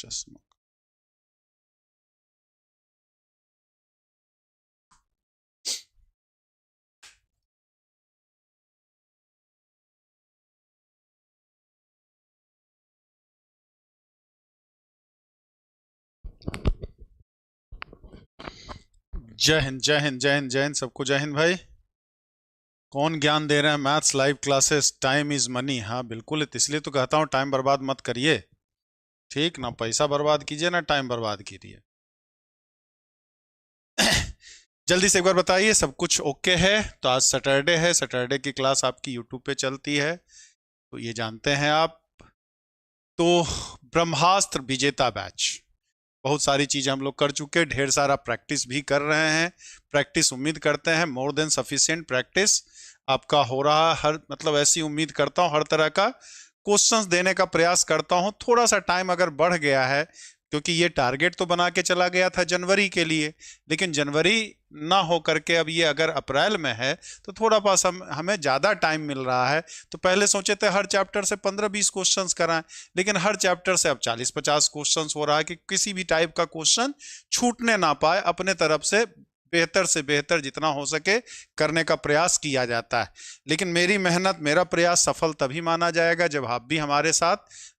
चश्मा। जय हिंद जय हिंद जय हिंद जय हिंद, सबको जय हिंद भाई। कौन ज्ञान दे रहे हैं? Maths live classes, time is money. हाँ बिल्कुल, इसलिए तो कहता हूँ टाइम बर्बाद मत करिए। ठीक ना, पैसा बर्बाद कीजिए ना टाइम बर्बाद कीजिए। जल्दी से एक बार बताइए सब कुछ ओके है? तो आज सैटरडे है, सैटरडे की क्लास आपकी यूट्यूब पे चलती है, तो ये जानते हैं आप। तो ब्रह्मास्त्र विजेता बैच, बहुत सारी चीजें हम लोग कर चुके, ढेर सारा प्रैक्टिस भी कर रहे हैं। प्रैक्टिस उम्मीद करते हैं मोर देन सफिशिएंट प्रैक्टिस आपका हो रहा है। हर मतलब ऐसी उम्मीद करता हूं, हर तरह का क्वेश्चंस देने का प्रयास करता हूं। थोड़ा सा टाइम अगर बढ़ गया है, क्योंकि ये टारगेट तो बना के चला गया था जनवरी के लिए, लेकिन जनवरी ना हो करके अब ये अगर अप्रैल में है तो थोड़ा पास हमें ज्यादा टाइम मिल रहा है। तो पहले सोचे थे हर चैप्टर से 15-20 क्वेश्चंस कराएं, लेकिन हर चैप्टर से अब 40-50 क्वेश्चंस हो रहा है कि किसी भी टाइप का क्वेश्चन छूटने ना पाए। अपने तरफ से बेहतर जितना हो सके करने का प्रयास किया जाता है। लेकिन मेरी मेहनत, मेरा प्रयास सफल तभी माना जाएगा जब आप भी हमारे साथ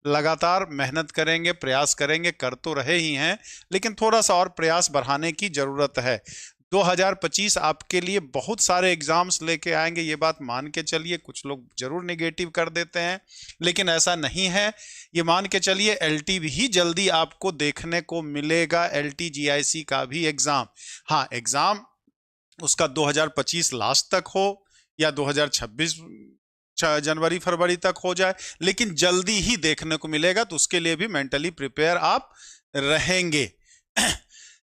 लगातार मेहनत करेंगे, प्रयास करेंगे। कर तो रहे ही हैं, लेकिन थोड़ा सा और प्रयास बढ़ाने की जरूरत है। 2025 आपके लिए बहुत सारे एग्जाम्स लेके आएंगे, ये बात मान के चलिए। कुछ लोग जरूर नेगेटिव कर देते हैं, लेकिन ऐसा नहीं है। ये मान के चलिए एलटी भी जल्दी आपको देखने को मिलेगा, एलटी जीआईसी का भी एग्जाम। हाँ, एग्जाम उसका 2025 लास्ट तक हो या 2026 जनवरी फरवरी तक हो जाए, लेकिन जल्दी ही देखने को मिलेगा। तो उसके लिए भी मेंटली प्रिपेयर आप रहेंगे।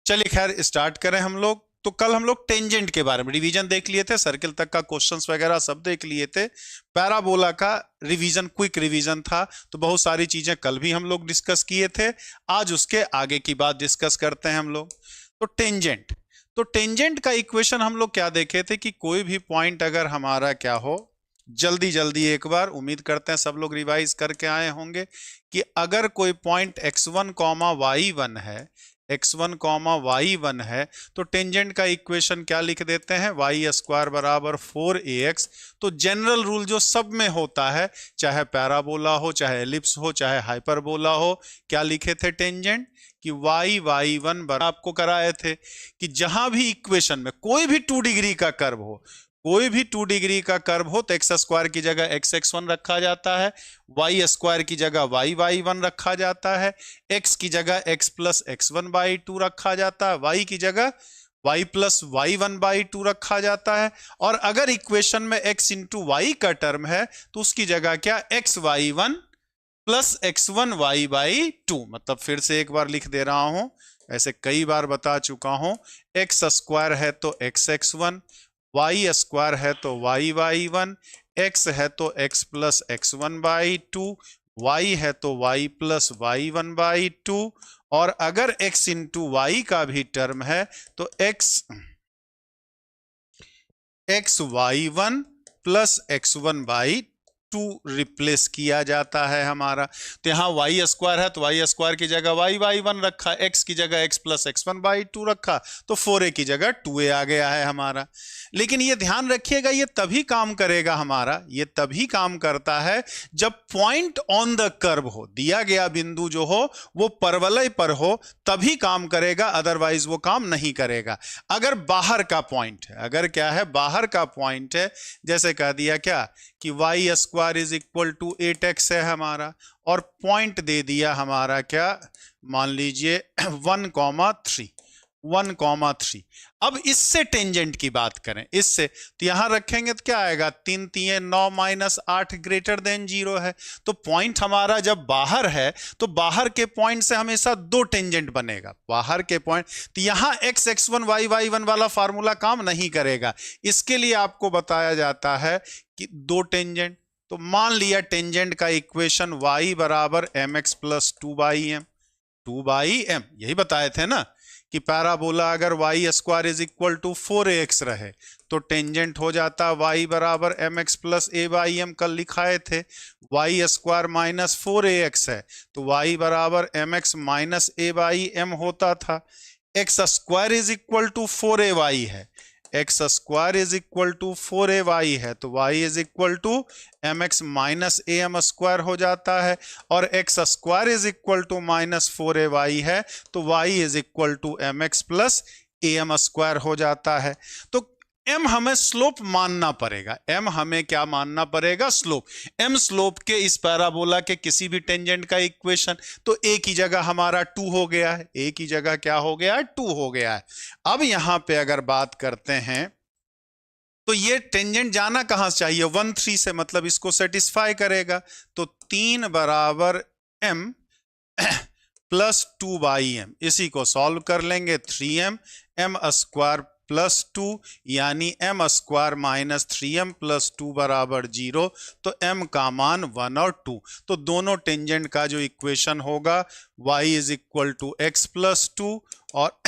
चलिए खैर स्टार्ट करें हम लोग। तो कल हम लोग टेंजेंट के बारे में रिवीजन देख लिए थे, सर्किल तक का क्वेश्चंस वगैरह सब देख लिए थे। पैराबोला का रिवीजन, क्विक रिवीजन था, तो बहुत सारी चीजें कल भी हम लोग डिस्कस किए थे। आज उसके आगे की बात डिस्कस करते हैं हम लोग। तो टेंजेंट का इक्वेशन हम लोग क्या देखे थे कि कोई भी पॉइंट अगर हमारा क्या हो, जल्दी जल्दी एक बार उम्मीद करते हैं सब लोग रिवाइज करके आए होंगे कि अगर कोई पॉइंट x1 कॉमा y1 है, x1 कॉमा y1 है, तो टेंजेंट का इक्वेशन क्या लिख देते हैं? y स्क्वायर बराबर 4ax। तो जनरल रूल जो सब में होता है, चाहे पैराबोला हो, चाहे एलिप्स हो, चाहे हाइपरबोला हो, क्या लिखे थे टेंजेंट? कि y1 बराबर, आपको कराए थे कि जहां भी इक्वेशन में कोई भी 2 डिग्री का कर्व हो, कोई भी 2 डिग्री का कर्व हो, तो एक्स स्क्वायर की जगह x1 रखा जाता है, वाई स्क्वायर की जगह y1 रखा जाता है, x की जगह x प्लस x1/2 रखा जाता है, y की जगह y प्लस y1/2 रखा जाता है। और अगर इक्वेशन में x इंटू वाई का टर्म है, तो उसकी जगह क्या? xy1 plus x1y/2। मतलब फिर से एक बार लिख दे रहा हूं, ऐसे कई बार बता चुका हूं। एक्स स्क्वायर है तो xx1, वाई स्क्वायर है तो y1, x है तो x प्लस x1/2, y है तो y प्लस y1/2। और अगर x इंटू वाई का भी टर्म है तो xy1 प्लस x1/2 रिप्लेस किया जाता है हमारा। तो यहां y स्क्वायर है तो y स्क्वायर की जगह y1 रखा, x की जगह x प्लस x1/2 रखा, तो 4a की जगह 2a आ गया है हमारा। लेकिन ये ध्यान रखिएगा, ये तभी काम करेगा हमारा, ये तभी काम करता है जब पॉइंट ऑन द कर्व हो, दिया गया बिंदु जो हो वो परवलय पर हो, तभी काम करेगा, अदरवाइज वो काम नहीं करेगा। अगर बाहर का पॉइंट है, अगर क्या है, बाहर का पॉइंट है, जैसे कह दिया क्या कि Y square is equal to 8x है हमारा, और पॉइंट दे दिया हमारा क्या, मान लीजिए 1,3। अब इससे टेंजेंट की बात करें, इससे तो यहां रखेंगे तो क्या आएगा? 3 3 9 माइनस 8 ग्रेटर देन 0 है। तो पॉइंट हमारा जब बाहर है, तो बाहर के पॉइंट से हमेशा 2 टेंजेंट बनेगा, बाहर के पॉइंट। तो यहां x1 y1 वाला फार्मूला काम नहीं करेगा। इसके लिए आपको बताया जाता है कि 2 टेंजेंट। तो मान लिया टेंजेंट का इक्वेशन y बराबर mx प्लस 2/m। 2/m, यही बताए थे ना कि पैराबोला अगर y square is equal to 4ax रहे तो टेंजेंट हो जाता y बराबर mx प्लस a/m, कल लिखाए थे। y स्क्वायर माइनस 4ax है तो y बराबर mx माइनस a/m होता था। x square is equal to 4ay है, x square is equal to 4ay है तो y is equal to mx minus am square हो जाता है, और x square is equal to minus 4ay है तो y is equal to mx plus am square हो जाता है। तो m हमें स्लोप मानना पड़ेगा, m हमें क्या मानना पड़ेगा? स्लोप। m स्लोप के इस पैराबोला के किसी भी टेंजेंट का इक्वेशन, तो a की जगह हमारा 2 हो गया है, a की जगह क्या हो गया है? 2 हो गया है। अब यहां पे अगर बात करते हैं तो ये टेंजेंट जाना कहां से चाहिए? 1 3 से, मतलब इसको सेटिस्फाई करेगा। तो 3 बराबर m प्लस 2/m, इसी को सॉल्व कर लेंगे। 3m m स्क्वायर प्लस 2 यानी m square minus 3m plus 2 बराबर 0, तो m का मान 1 और 2। तो दोनों टेंजेंट का जो इक्वेशन होगा y is equal to x plus 2 और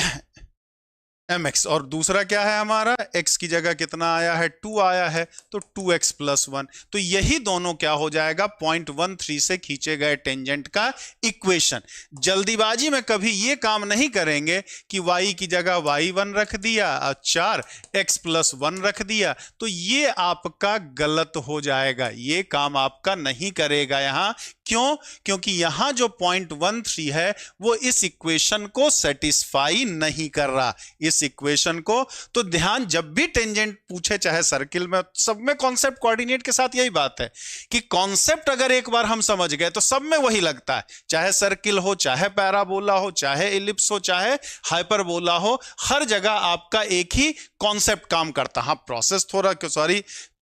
mx, और दूसरा क्या है हमारा? x की जगह कितना आया है? 2 आया है तो 2x प्लस 1। तो यही दोनों क्या हो जाएगा? 0.13 से खींचे गए टेंजेंट का इक्वेशन। जल्दीबाजी में कभी ये काम नहीं करेंगे कि y की जगह y1 रख दिया और 4x प्लस 1 रख दिया, तो ये आपका गलत हो जाएगा, ये काम आपका नहीं करेगा यहां। क्यों? क्योंकि यहां जो 0.13 है वो इस इक्वेशन को सेटिस्फाई नहीं कर रहा, इस इक्वेशन को। तो ध्यान, जब भी टेंजेंट पूछे, चाहे सर्किल में, सब में कॉन्सेप्ट कोऑर्डिनेट के साथ यही बात है कि कॉन्सेप्ट अगर एक बार हम समझ गए तो सब में वही लगता है, चाहे सर्किल हो, चाहे पैराबोला हो, चाहे इलिप्स हो, चाहे हाइपरबोला हो, हर जगह आपका एक ही कॉन्सेप्ट काम करता। हाँ, प्रोसेस थोड़ा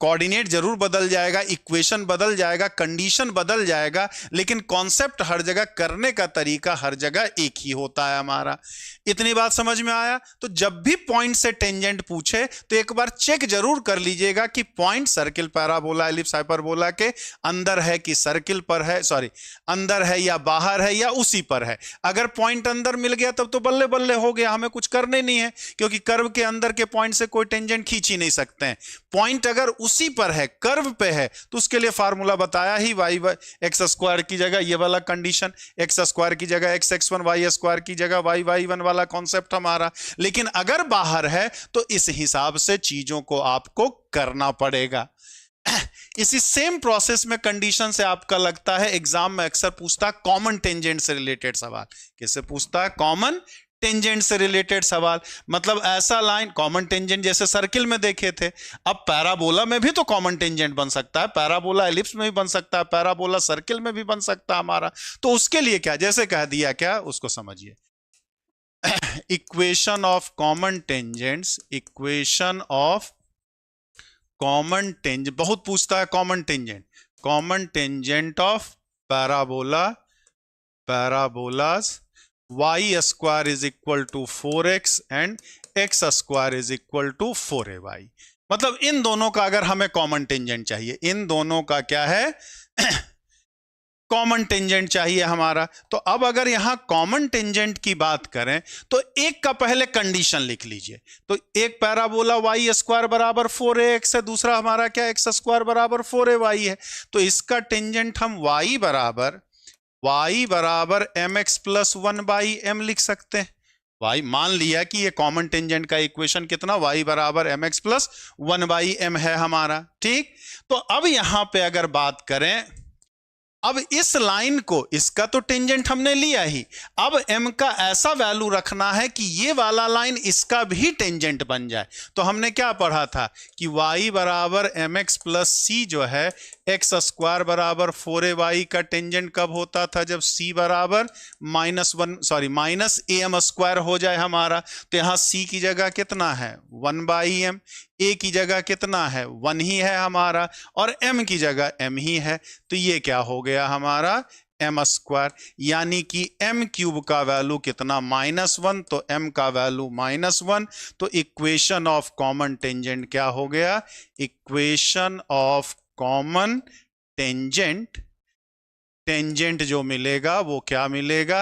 कोऑर्डिनेट जरूर बदल जाएगा, इक्वेशन बदल जाएगा, कंडीशन बदल जाएगा, लेकिन कॉन्सेप्ट हर जगह, करने का तरीका हर जगह एक ही होता है हमारा। इतनी बात समझ में आया? तो जब भी पॉइंट से टेंजेंट पूछे तो एक बार चेक जरूर कर लीजिएगा कि point circle, parabola, ellipse, hyperbola के अंदर है कि सर्किल पर है, अंदर है या बाहर है या उसी पर है। अगर पॉइंट अंदर मिल गया तब तो बल्ले बल्ले हो गया, हमें कुछ करने नहीं है, क्योंकि कर्व के अंदर के पॉइंट से कोई टेंजेंट खींच ही नहीं सकते हैं। पॉइंट अगर उसी पर है, कर्व पे है, तो उसके लिए फार्मूला बताया ही, y एक्स स्क्वायर की जगह ये वाला कंडीशन, एक्स स्क्वायर की जगह x(x1), y स्क्वायर की जगह y(y1) वाला कॉन्सेप्ट हमारा। लेकिन अगर बाहर है तो इस हिसाब से चीजों को आपको करना पड़ेगा। इसी सेम प्रोसेस में कंडीशन से आपका लगता है एग्जाम में अक्सर पूछता है कॉमन टेंजेंट से रिलेटेड सवाल। किससे पूछता है? कॉमन टेंजेंट से रिलेटेड सवाल। मतलब ऐसा लाइन, कॉमन टेंजेंट जैसे सर्किल में देखे थे, अब पैराबोला में भी तो कॉमन टेंजेंट बन सकता है, पैराबोला एलिप्स में भी बन सकता है, पैराबोला सर्किल में भी बन सकता है हमारा। तो उसके लिए क्या, जैसे कह दिया, क्या उसको समझिए, equation of common tangents, equation of common tangent, बहुत पूछता है common tangent, common tangent of parabola, parabolas, y square is equal to 4x and x square is equal to 4ay। मतलब इन दोनों का अगर हमें कॉमन टेंजेंट चाहिए, इन दोनों का क्या है? कॉमन टेंजेंट चाहिए हमारा। तो अब अगर यहां कॉमन टेंजेंट की बात करें तो एक का पहले कंडीशन लिख लीजिए। तो एक पैराबोला y स्क्वायर बराबर 4ax है, दूसरा हमारा क्या, x स्क्वायर बराबर 4ay है। तो इसका टेंजेंट हम y बराबर mx प्लस 1/m लिख सकते हैं। y मान लिया कि ये कॉमन टेंजेंट का इक्वेशन कितना, y बराबर mx प्लस 1/m है हमारा। ठीक, तो अब यहां पे अगर बात करें, अब इस लाइन को, इसका तो टेंजेंट हमने लिया ही, अब m का ऐसा वैल्यू रखना है कि ये वाला लाइन इसका भी टेंजेंट बन जाए। तो हमने क्या पढ़ा था कि y बराबर mx प्लस c जो है, x स्क्वायर बराबर 4ay का टेंजेंट कब होता था? जब c बराबर माइनस am स्क्वायर हो जाए हमारा। तो यहां c की जगह कितना है? 1/m, a की जगह कितना है? 1 ही है हमारा, और m की जगह m ही है। तो ये क्या हो गया हमारा? m स्क्वायर, यानी कि m क्यूब का वैल्यू कितना? -1, तो m का वैल्यू -1। तो इक्वेशन ऑफ कॉमन टेंजेंट क्या हो गया? Equation of common tangent, tangent जो मिलेगा वो क्या मिलेगा,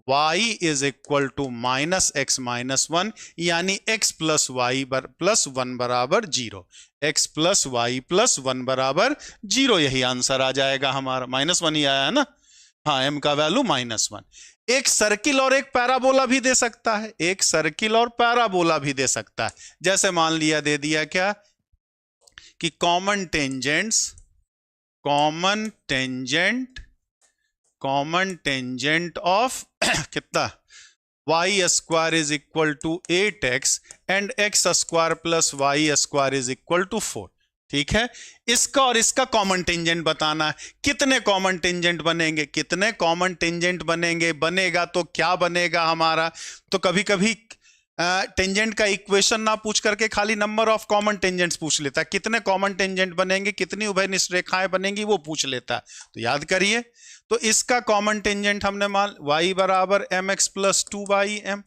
y is equal to minus x minus one, यानी x plus y plus one बराबर zero, x plus y plus one बराबर जीरो, यही आंसर आ जाएगा हमारा। माइनस वन ही आया है ना, हाँ, m का वैल्यू माइनस वन। एक सर्किल और एक पैराबोला भी दे सकता है, एक सर्किल और पैराबोला भी दे सकता है। जैसे मान लिया, दे दिया क्या कि कॉमन टेंजेंट ऑफ कितना, Y square is equal to 8x and X square plus Y square is equal to 4। ठीक है, इसका और इसका कॉमन टेंजेंट बताना है। कितने कॉमन टेंजेंट बनेंगे, कितने कॉमन टेंजेंट बनेंगे, बनेगा तो क्या बनेगा हमारा। तो कभी कभी टेंजेंट का इक्वेशन ना पूछ करके खाली नंबर ऑफ कॉमन टेंजेंट्स पूछ लेता है, कितने कॉमन टेंजेंट बनेंगे, कितनी उभयनिष्ठ रेखाएं बनेंगी, वो पूछ लेता है। तो याद करिए, तो इसका कॉमन टेंजेंट हमने मान y बराबर M X plus two by M,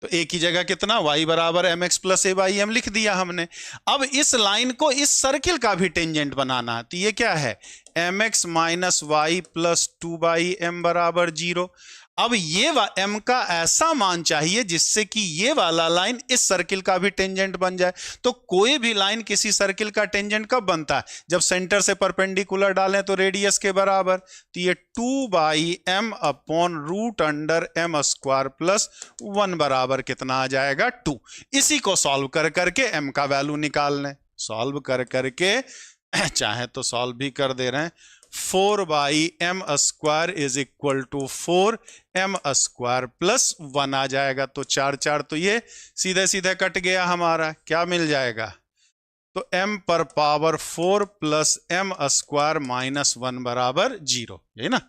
तो एक ही जगह कितना, y बराबर M X plus A by M लिख दिया हमने। अब इस लाइन को इस सर्किल का भी टेंजेंट बनाना है, तो ये क्या है, M x minus Y plus two by M बराबर जीरो। अब ये m का ऐसा मान चाहिए जिससे कि ये वाला लाइन इस सर्किल का भी टेंजेंट बन जाए। तो कोई भी लाइन किसी सर्किल का टेंजेंट कब बनता है, जब सेंटर से परपेंडिकुलर डालें तो रेडियस के बराबर। तो ये 2 by M upon root under M square plus one बराबर कितना आ जाएगा, 2। इसी को सॉल्व कर करके m का वैल्यू निकाल लें, सॉल्व कर करके चाहे तो सॉल्व भी कर दे रहे हैं। 4 by m square is equal to 4 m square plus one आ जाएगा। तो 4 4 तो ये सीधे सीधे कट गया हमारा, क्या मिल जाएगा, तो m पर power 4 plus M square minus one बराबर जीरो, यही ना,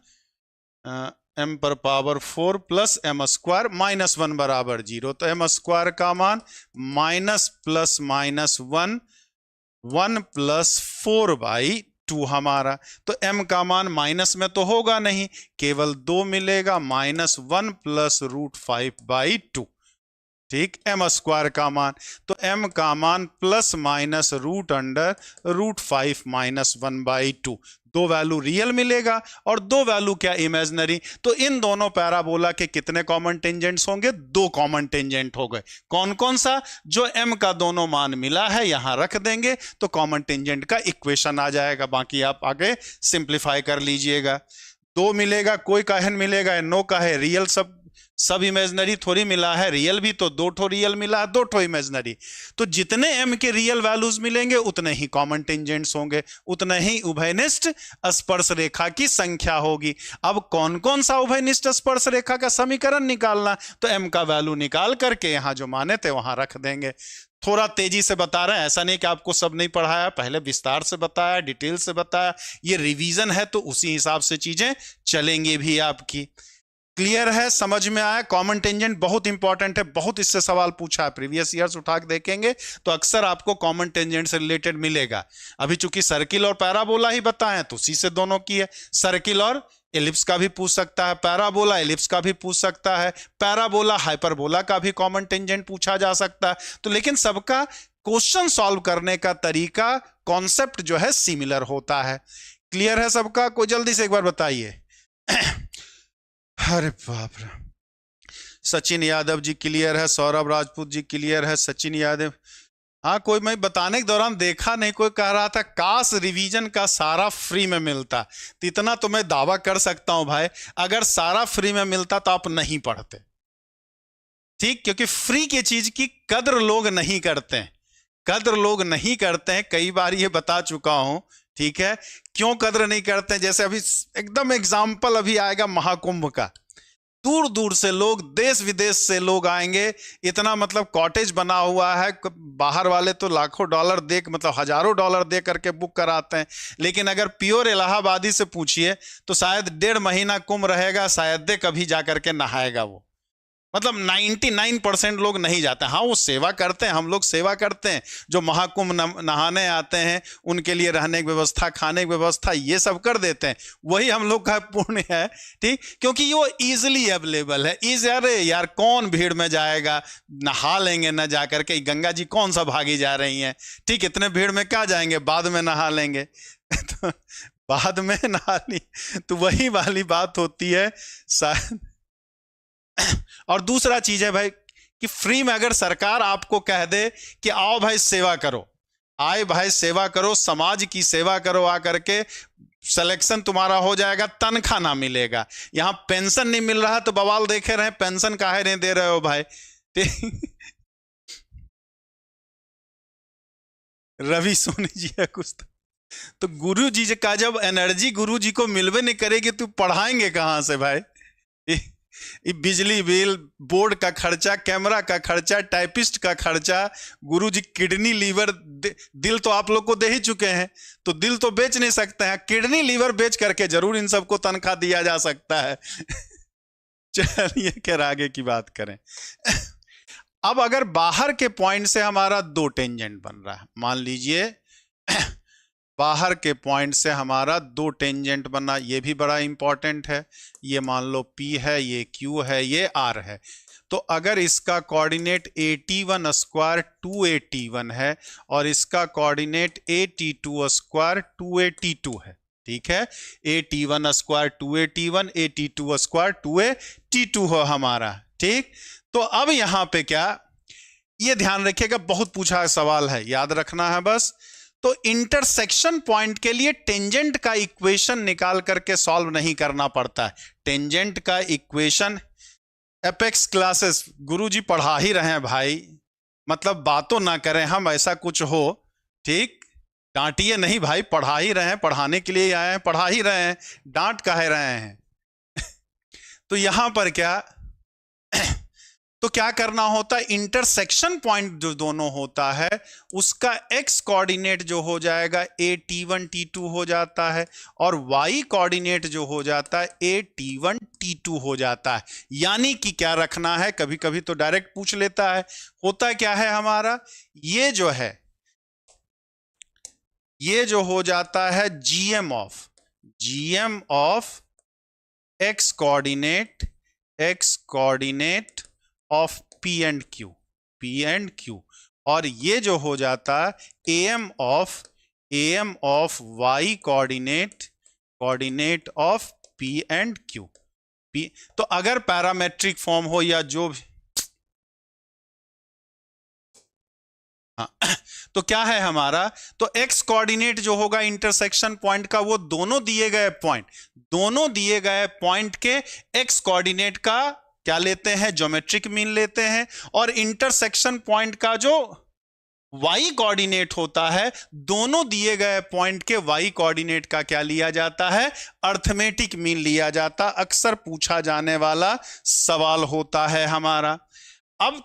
m पर power 4 plus M square minus one बराबर जीरो। तो m स्क्वायर का मान minus plus minus one, 1 plus 4 by 2 हमारा। तो m का मान माइनस में तो होगा नहीं, केवल 2 मिलेगा, माइनस 1 प्लस रूट 5 बाई 2। ठीक, m स्क्वायर का मान, तो m का मान plus minus root under root 5 minus 1 by 2। दो वैल्यू रियल मिलेगा और दो वैल्यू क्या, इमेजिनरी। तो इन दोनों पैराबोला के कितने कॉमन टेंजेंट्स होंगे, 2 कॉमन टेंजेंट हो गए। कौन कौन सा, जो m का दोनों मान मिला है यहां रख देंगे तो कॉमन टेंजेंट का इक्वेशन आ जाएगा। बाकी आप आगे सिंप्लीफाई कर लीजिएगा। 2 मिलेगा, कोई का n मिलेगा, नो का है, रियल सब इमेजिनरी थोड़ी मिला है, रियल भी तो 2 ठो रियल मिला है, 2 ठो इमेजिनरी। तो जितने m के रियल वैल्यूज मिलेंगे उतने ही कॉमन टेंजेंट्स होंगे, उतने ही उभयनिष्ठ स्पर्श रेखा की संख्या होगी। अब कौन कौन सा उभयनिष्ठ स्पर्श रेखा का समीकरण निकालना, तो m का वैल्यू निकाल करके यहां जो माने थे वहां रख देंगे। थोड़ा तेजी से बता रहे हैं, ऐसा नहीं कि आपको सब नहीं पढ़ाया, पहले विस्तार से बताया, डिटेल से बताया। ये रिवीजन है तो उसी हिसाब से चीजें चलेंगी भी आपकी। क्लियर है, समझ में आया। कॉमन टेंजेंट बहुत इंपॉर्टेंट है, बहुत इससे सवाल पूछा है, प्रीवियस ईयर्स उठा के देखेंगे तो अक्सर आपको कॉमन टेंजेंट से रिलेटेड मिलेगा। अभी चूंकि सर्किल और पैराबोला ही बताएं तो उसी से दोनों की है। सर्किल और एलिप्स का भी पूछ सकता है, पैराबोला एलिप्स का भी पूछ सकता है, पैराबोला हाइपरबोला का भी कॉमन टेंजेंट पूछा जा सकता है। तो लेकिन सबका क्वेश्चन सॉल्व करने का तरीका, कॉन्सेप्ट जो है सिमिलर होता है। क्लियर है सबका, कोई जल्दी से एक बार बताइए। अरे बाप रे, सचिन यादव जी क्लियर है, सौरभ राजपूत जी क्लियर है, सचिन यादव, हाँ। कोई मैं बताने के दौरान देखा नहीं, कोई कह रहा था काश रिवीजन का सारा फ्री में मिलता। तो इतना तो मैं दावा कर सकता हूं भाई, अगर सारा फ्री में मिलता तो आप नहीं पढ़ते। ठीक, क्योंकि फ्री की चीज की कद्र लोग नहीं करते हैं, कद्र लोग नहीं करते हैं, कई बार ये बता चुका हूं। ठीक है, क्यों कद्र नहीं करते हैं, जैसे अभी एकदम एग्जाम्पल अभी आएगा महाकुंभ का। दूर दूर से लोग, देश विदेश से लोग आएंगे, इतना मतलब कॉटेज बना हुआ है, बाहर वाले तो लाखों डॉलर दे, मतलब हजारों डॉलर दे करके बुक कराते हैं। लेकिन अगर प्योर इलाहाबादी से पूछिए तो शायद 1.5 महीना कुंभ रहेगा, शायद दे कभी जा करके नहाएगा वो। मतलब 99% लोग नहीं जाते। हाँ, वो सेवा करते हैं, हम लोग सेवा करते हैं, जो महाकुंभ नहाने आते हैं उनके लिए रहने की व्यवस्था, खाने की व्यवस्था, ये सब कर देते हैं, वही हम लोग का पुण्य है। ठीक, क्योंकि वो इजीली अवेलेबल है। अरे यार कौन भीड़ में जाएगा, नहा लेंगे ना जा करके, गंगा जी कौन सा भागी जा रही हैं। ठीक, इतने भीड़ में क्या जाएंगे, बाद में नहा लेंगे। तो बाद में नहा ली, तो वही वाली बात होती है शायद। और दूसरा चीज है भाई कि फ्री में अगर सरकार आपको कह दे कि आओ भाई सेवा करो, आए भाई सेवा करो, समाज की सेवा करो, आ करके सिलेक्शन तुम्हारा हो जाएगा, तनख्वाह ना मिलेगा, यहां पेंशन नहीं मिल रहा, तो बवाल देखे रहे, पेंशन काहे नहीं दे रहे हो भाई। रवि सोनी जी है कुछ तो गुरु जी का जब एनर्जी गुरु जी को मिलवे नहीं करेगी तो पढ़ाएंगे कहां से भाई। बिजली बिल, बोर्ड का खर्चा, कैमरा का खर्चा, टाइपिस्ट का खर्चा, गुरुजी किडनी लीवर दिल तो आप लोग को दे ही चुके हैं, तो दिल तो बेच नहीं सकते हैं, किडनी लीवर बेच करके जरूर इन सबको तनख्वाह दिया जा सकता है। चलिए खैर आगे की बात करें। अब अगर बाहर के पॉइंट से हमारा दो टेंजेंट बन रहा है, मान लीजिए बाहर के पॉइंट से हमारा दो टेंजेंट बना, ये भी बड़ा इंपॉर्टेंट है, ये मान लो P है, ये Q है, ये R है, तो अगर इसका कोऑर्डिनेट AT1 स्क्वायर 2AT1 है और इसका कोऑर्डिनेट AT2 स्क्वायर 2AT2 है, ठीक है, AT1 square 2AT1, AT2 square 2AT2 हो हमारा, ठीक। तो अब यहां पे क्या, ये ध्यान रखिएगा, बहुत पूछा सवाल है, याद रखना है बस। तो इंटरसेक्शन पॉइंट के लिए टेंजेंट का इक्वेशन निकाल करके सॉल्व नहीं करना पड़ता है। टेंजेंट का इक्वेशन एपेक्स क्लासेस गुरुजी पढ़ा ही रहे हैं भाई, मतलब बातों ना करें हम, ऐसा कुछ हो ठीक, डांटिए नहीं भाई, पढ़ा ही रहे हैं, पढ़ाने के लिए आए हैं, पढ़ा ही रहे हैं, डांट कह रहे हैं। तो यहां पर क्या तो क्या करना होता है, इंटरसेक्शन पॉइंट जो दोनों होता है उसका एक्स कोऑर्डिनेट जो हो जाएगा AT1 T2 हो जाता है, और वाई कोऑर्डिनेट जो हो जाता है AT1 T2 हो जाता है। यानी कि क्या रखना है, कभी कभी तो डायरेक्ट पूछ लेता है, होता क्या है हमारा, ये जो है ये जो हो जाता है GM of x coordinate of P and Q, और ये जो हो जाता है AM of Y coordinate of P and Q। तो अगर पैरामेट्रिक फॉर्म हो या जो भी, हाँ, तो क्या है हमारा, तो x कोऑर्डिनेट जो होगा इंटरसेक्शन पॉइंट का, वो दोनों दिए गए पॉइंट के x कोऑर्डिनेट का क्या लेते हैं, ज्योमेट्रिक मीन लेते हैं, और इंटरसेक्शन पॉइंट का जो y कोऑर्डिनेट होता है, दोनों दिए गए पॉइंट के y कोऑर्डिनेट का क्या लिया जाता है, अर्थमेटिक मीन लिया जाता। अक्सर पूछा जाने वाला सवाल होता है हमारा। अब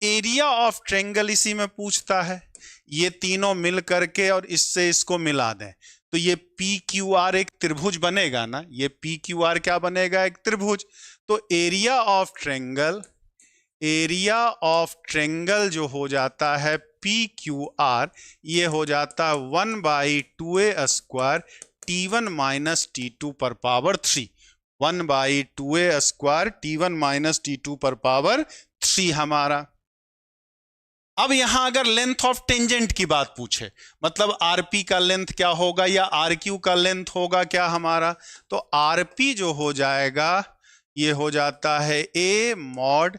एरिया ऑफ ट्रायंगल इसी में पूछता है, ये तीनों मिल करके और इससे इसको मिला दें, तो ये PQR एक त्रिभुज बनेगा ना, ये PQR क्या बनेगा, एक त्रिभुज। तो एरिया ऑफ ट्रायंगल जो हो जाता है PQR, ये हो जाता है 1/2a square T1 minus T2 पर power 3, 1/2a square T1 minus T2 पर पावर 3 हमारा। अब यहां अगर लेंथ ऑफ टेंजेंट की बात पूछे, मतलब RP का लेंथ क्या होगा या RQ का लेंथ होगा क्या हमारा, तो RP जो हो जाएगा ये हो जाता है A mod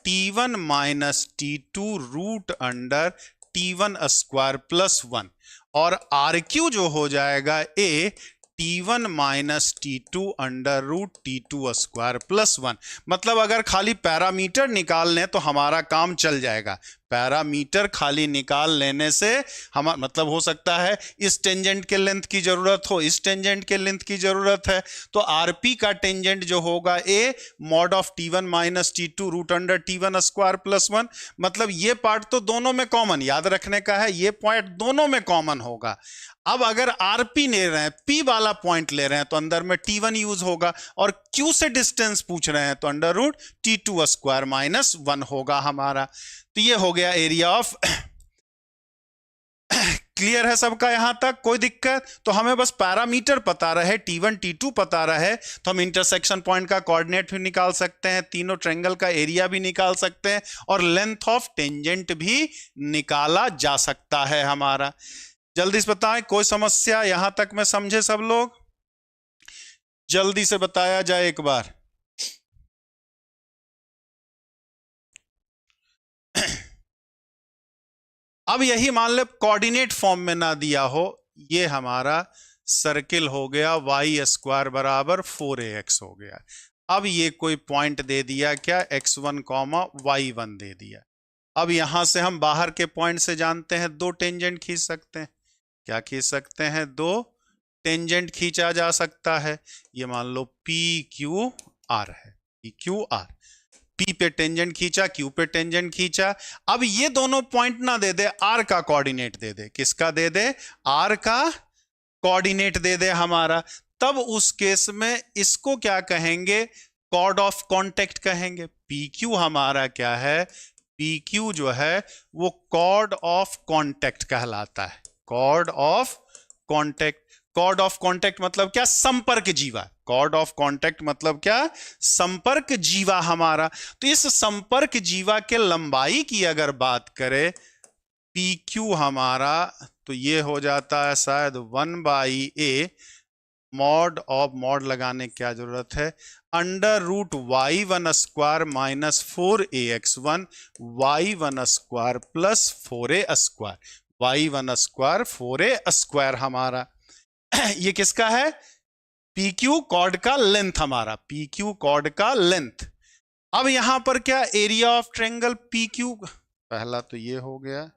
T1 minus T2 root under T1 square plus 1, और RQ जो हो जाएगा A T1 minus T2 under root T2 square plus 1। मतलब अगर खाली पैरामीटर निकाल लें तो हमारा काम चल जाएगा, पैरामीटर खाली निकाल लेने से हम, मतलब हो सकता है इस टेंजेंट के लेंथ की जरूरत हो, इस टेंजेंट के लेंथ की जरूरत है, तो RP का टेंजेंट जो होगा A mod of T1 minus T2 root under T1 square plus 1। मतलब ये पार्ट तो दोनों में कॉमन, याद रखने का है, ये पॉइंट दोनों में कॉमन होगा। अब अगर RP ले रहे हैं, P वाला पॉइंट ले रहे हैं, तो अंदर में T1 यूज होगा, और Q से डिस्टेंस पूछ रहे हैं तो under root T2 square minus 1 होगा हमारा। तो ये हो गया एरिया ऑफ क्लियर है सबका यहां तक, कोई दिक्कत? तो हमें बस पैरामीटर पता रहे, T1 T2 पता रहे, तो हम इंटरसेक्शन पॉइंट का कोऑर्डिनेट भी निकाल सकते हैं, तीनों ट्रायंगल का एरिया भी निकाल सकते हैं, और लेंथ ऑफ टेंजेंट भी निकाला जा सकता है हमारा। जल्दी से बताएं, कोई समस्या यहां तक में समझे सब लोग? जल्दी से बताया जाए एक बार। अब यही मान ले कोऑर्डिनेट फॉर्म में ना दिया हो, ये हमारा सर्किल हो गया, वाई स्क्वायर बराबर 4ax हो गया। अब ये कोई पॉइंट दे दिया क्या, x1 कॉमा y1 दे दिया। अब यहां से हम बाहर के पॉइंट से जानते हैं दो टेंजेंट खींच सकते हैं। क्या खींच सकते हैं, दो टेंजेंट खींचा जा सकता है। ये मान लो पी क्यू आर है, पी क्यू आर, पी पे टेंजेंट खींचा, क्यू पे टेंजेंट खींचा। अब ये दोनों पॉइंट ना दे दे, आर का कोऑर्डिनेट दे दे। किसका दे दे, आर का कोऑर्डिनेट दे दे हमारा। तब उस केस में इसको क्या कहेंगे, कॉर्ड ऑफ कांटेक्ट कहेंगे। पी क्यू हमारा क्या है, पी क्यू जो है वो कॉर्ड ऑफ कांटेक्ट कहलाता है, chord of contact. Chord of contact मतलब क्या, संपर्क जीवा। कॉर्ड ऑफ कांटेक्ट मतलब क्या, संपर्क जीवा हमारा। तो इस संपर्क जीवा के लंबाई की अगर बात करें पी क्यू हमारा, तो ये हो जाता है शायद 1/a मॉड ऑफ, मॉड लगाने की क्या जरूरत है, under root y1 square minus 4ax1 y1 square plus 4a square, y1 square 4a square हमारा। ये किसका है, पी क्यू कॉर्ड का लेंथ हमारा, पी क्यू कॉर्ड का लेंथ। अब यहां पर क्या, area of triangle P Q, पहला तो ये हो गया।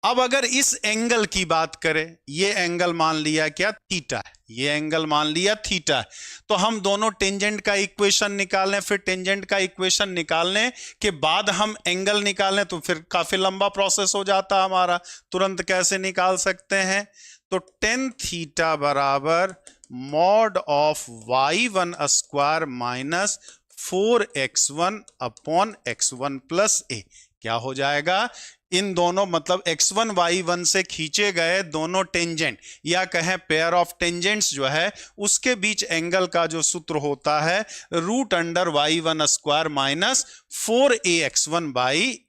अब अगर इस एंगल की बात करें, ये एंगल मान लिया क्या, थीटा, ये एंगल मान लिया थीटा। तो हम दोनों टेंजेंट का इक्वेशन निकालें, फिर टेंजेंट का इक्वेशन निकालने के बाद हम एंगल निकालें, तो फिर काफी लंबा प्रोसेस हो जाता हमारा। तुरंत कैसे निकाल सकते हैं, तो टेन थीटा बराबर mod of y1 square minus 4x1 upon x1 plus a। क्या हो जाएगा, इन दोनों मतलब x1 y1 से खींचे गए दोनों टेंजेंट या कहें पेयर ऑफ टेंजेंट्स जो है, उसके बीच एंगल का जो सूत्र होता है root under y1 square minus 4ax1 by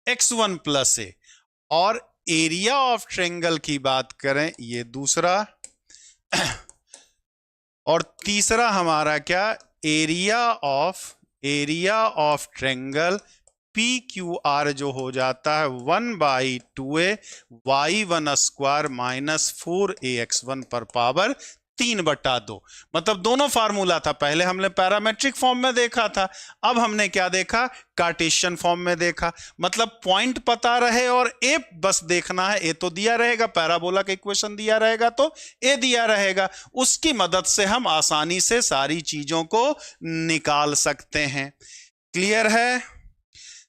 x1 plus a। और एरिया ऑफ ट्रायंगल की बात करें, ये दूसरा, और तीसरा हमारा क्या, area of triangle P Q R जो हो जाता है 1/2a y1 square minus 4ax1 पर पावर 3/2। मतलब दोनों फार्मूला था, पहले हमने पैरामेट्रिक फॉर्म में देखा था, अब हमने क्या देखा, कार्टेशियन फॉर्म में देखा। मतलब पॉइंट पता रहे और ए बस देखना है, ए तो दिया रहेगा, पैराबोला का इक्वेशन दिया रहेगा तो ए दिया रहेगा, उसकी मदद से हम आसानी से सारी चीजों को निकाल सकते हैं। क्लियर है,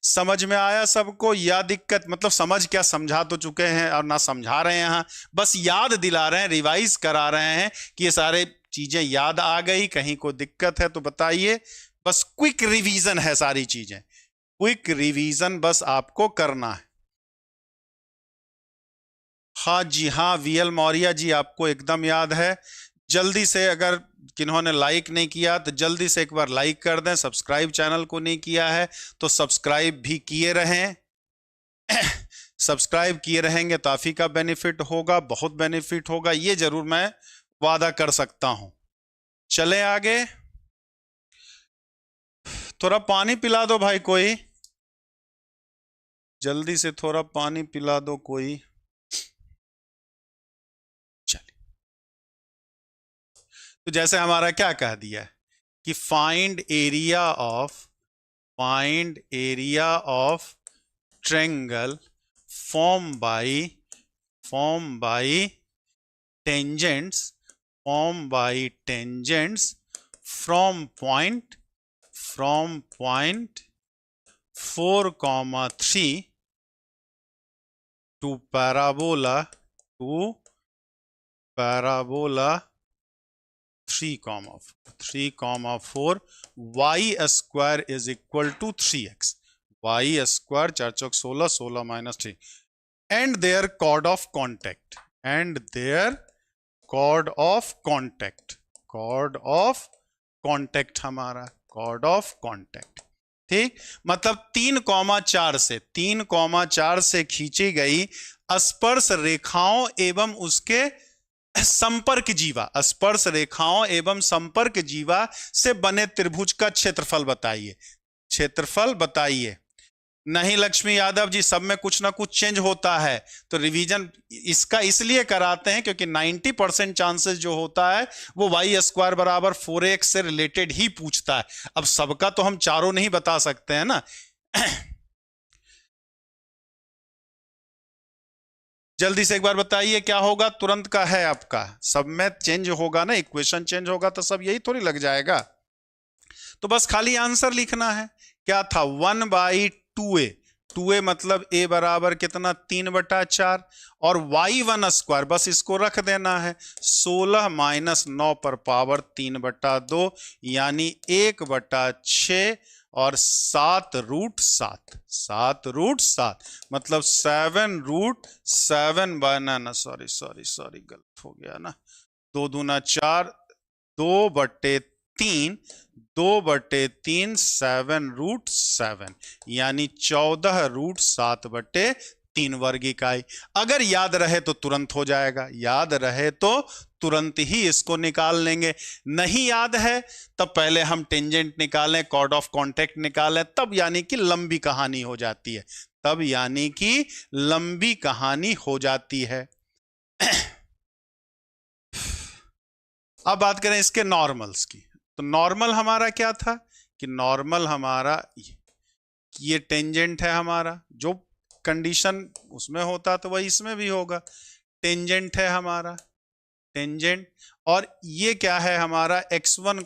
समझ में आया सबको, या दिक्कत, मतलब समझ क्या, समझा तो चुके हैं और ना समझा रहे हैं, बस याद दिला रहे हैं, रिवाइज करा रहे हैं कि ये सारे चीजें याद आ गई। कहीं कोई दिक्कत है तो बताइए, बस क्विक रिवीजन है सारी चीजें, क्विक रिवीजन बस आपको करना है। हाँ जी हाँ, वीएल मौर्य जी आपको एकदम याद है। जल्दी से, अगर किन्होंने लाइक नहीं किया तो जल्दी से एक बार लाइक कर दें, सब्सक्राइब चैनल को नहीं किया है तो सब्सक्राइब भी किए रहें। सब्सक्राइब किए रहेंगे तो काफी का बेनिफिट होगा, बहुत बेनिफिट होगा, ये जरूर मैं वादा कर सकता हूं। चले आगे, थोड़ा पानी पिला दो भाई कोई, जल्दी से थोड़ा पानी पिला दो कोई। तो जैसे हमारा क्या कह दिया है कि find area of triangle form by tangents from point 4,3 to parabola 3,4 y square is equal to 3x, y square 4 चौक 16, 16 minus 3, and there chord of contact हमारा कॉर्ड ऑफ कॉन्टेक्ट। ठीक, मतलब 3,4 से खींची गई स्पर्श रेखाओं एवं उसके संपर्क जीवा, स्पर्श रेखाओं एवं संपर्क जीवा से बने त्रिभुज का क्षेत्रफल बताइए। क्षेत्रफल बताइए। नहीं लक्ष्मी यादव जी, सब में कुछ ना कुछ चेंज होता है, तो रिवीजन इसका इसलिए कराते हैं क्योंकि 90% चांसेस जो होता है वो y² बराबर 4x से रिलेटेड ही पूछता है। अब सबका तो हम चारों नहीं बता सकते हैं ना। जल्दी से एक बार बताइए क्या होगा, तुरंत का है आपका, सब में चेंज होगा ना, इक्वेशन चेंज होगा तो सब यही थोड़ी लग जाएगा। तो बस खाली आंसर लिखना है। क्या था, 1/2a, 2a मतलब a बराबर कितना, 3/4, और y1², बस इसको रख देना है, 16 - 9 पर पावर 3/2 यानी 1/6 और 7√7, 7√7 मतलब 7√7 बनाना, सॉरी गलत हो गया ना, 2 दूना 4, 2/3, 2/3 7√7 यानी 14√7/3 वर्ग इकाई। अगर याद रहे तो तुरंत हो जाएगा, याद रहे तो तुरंत ही इसको निकाल लेंगे। नहीं याद है तब पहले हम टेंजेंट निकालें, कॉर्ड ऑफ कॉन्टेक्ट निकालें, तब यानी कि लंबी कहानी हो जाती है, तब यानी कि लंबी कहानी हो जाती है। अब बात करें इसके नॉर्मल्स की। तो नॉर्मल हमारा क्या था कि नॉर्मल हमारा ये टेंजेंट है हमारा, जो कंडीशन उसमें होता तो वही इसमें भी होगा, टेंजेंट है हमारा, टेंजेंट, और ये क्या है हमारा x1,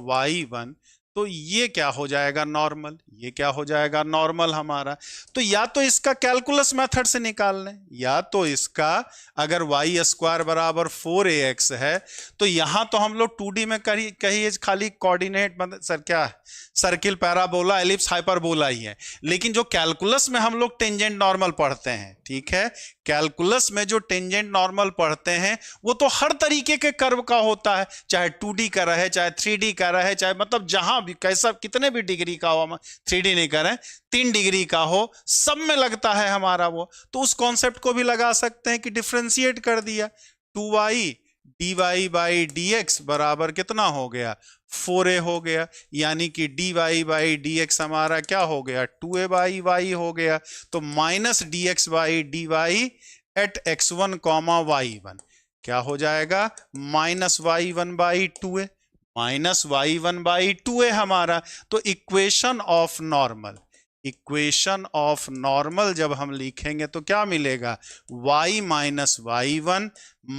y1, तो ये क्या हो जाएगा नॉर्मल, ये क्या हो जाएगा नॉर्मल हमारा। तो या तो इसका कैलकुलस मेथड से निकाल लें, या तो इसका अगर y² बराबर 4ax है तो यहां तो हम लोग 2D में कहिए खाली कोऑर्डिनेट सर क्या सर्किल, पैराबोला, एलिप्स, हाइपरबोला ही है, लेकिन जो कैलकुलस में हम लोग टेंजेंट नॉर्मल पढ़ते हैं, ठीक है, कैलकुलस में जो टेंजेंट नॉर्मल पढ़ते हैं वो तो हर तरीके के कर्व का होता है, चाहे 2D का रहे, चाहे 3D का रहे, चाहे मतलब जहां भी कैसा कितने भी डिग्री का हो, 3D नहीं करें, 3 डिग्री का हो, सब में लगता है हमारा वो। तो उस कॉन्सेप्ट को भी लगा सकते हैं कि डिफरेंशिएट कर दिया, 2y dy/dx बराबर कितना हो गया, 4a हो गया, यानी कि dy/dx हमारा क्या हो गया, 2a/y हो गया। तो -dx/dy एट x1, y1 क्या हो जाएगा, -y1/2a, -y1/2a हमारा। तो equation of normal, equation of normal जब हम लिखेंगे तो क्या मिलेगा, y - y1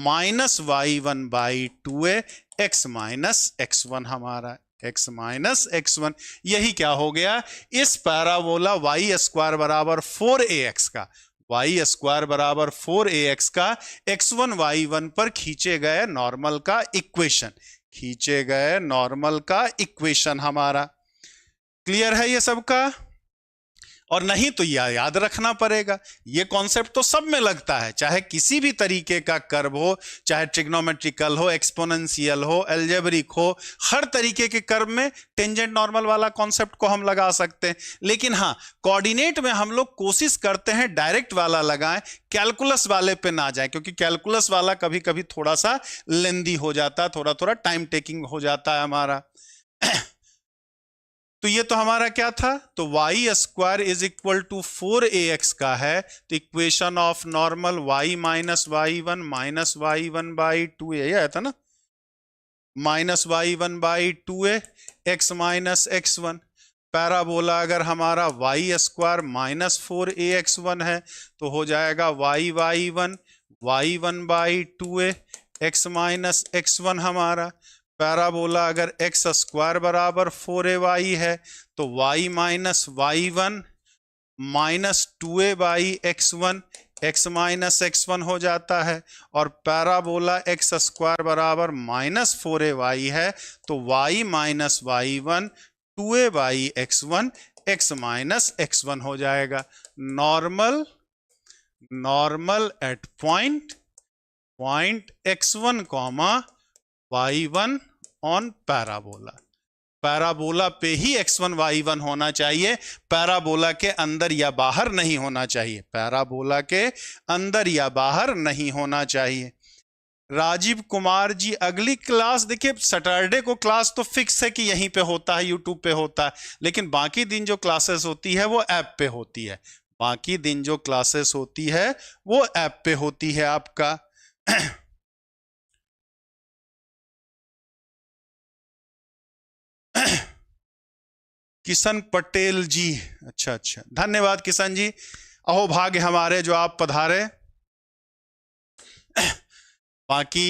-y1/2a x - x1 हमारा, x - x1, यही क्या हो गया, इस पैराबोला y² बराबर 4ax का, y² बराबर 4ax का x1 y1 पर खींचे गए नॉर्मल का इक्वेशन, खींचे गए नॉर्मल का इक्वेशन हमारा। क्लियर है ये सबका? और नहीं तो याद रखना पड़ेगा, ये कॉन्सेप्ट तो सब में लगता है, चाहे किसी भी तरीके का कर्व हो, चाहे ट्रिग्नोमेट्रिकल हो, एक्सपोनेंशियल हो, अलजेब्रिक हो, हर तरीके के कर्व में टेंजेंट नॉर्मल वाला कॉन्सेप्ट को हम लगा सकते हैं। लेकिन हाँ, कोऑर्डिनेट में हम लोग कोशिश करते हैं डायरेक्ट वाला लगाएं, कैलकुलस वाले पे ना जाए, क्योंकि कैलकुलस वाला कभी कभी थोड़ा सा लेंदी हो जाता है, थोड़ा थोड़ा टाइम टेकिंग हो जाता है हमारा। तो ये तो हमारा क्या था, तो y² = 4ax का है, तो equation of normal y - y1 -y1/2a, ये आया था ना, -y1/2a x - x1। पैराबोला अगर हमारा y² -4ax1 है तो हो जाएगा y1 y1/2a x - x1 हमारा। पैराबोला अगर x² बराबर 4ay है तो y - y1 -2a/x1 x - x1 हो जाता है, और पैराबोला x² बराबर -4ay है तो y - y1 2a/x1 x - x1 हो जाएगा। Normal, normal at point x1, y1 on parabola, parabola पे ही x1 y1 होना चाहिए, पैराबोला के अंदर या बाहर नहीं होना चाहिए, पैराबोला के अंदर या बाहर नहीं होना चाहिए। राजीव कुमार जी अगली क्लास, देखिए सैटरडे को क्लास तो फिक्स है कि यहीं पे होता है, यूट्यूब पे होता है, लेकिन बाकी दिन जो क्लासेस होती है वो ऐप पे होती है। बाकी दिन जो क्लासेस होती है वो ऐप पे होती है आपका। किशन पटेल जी, अच्छा अच्छा, धन्यवाद किशन जी। अहो भाग्य हमारे जो आप पधारे। बाकी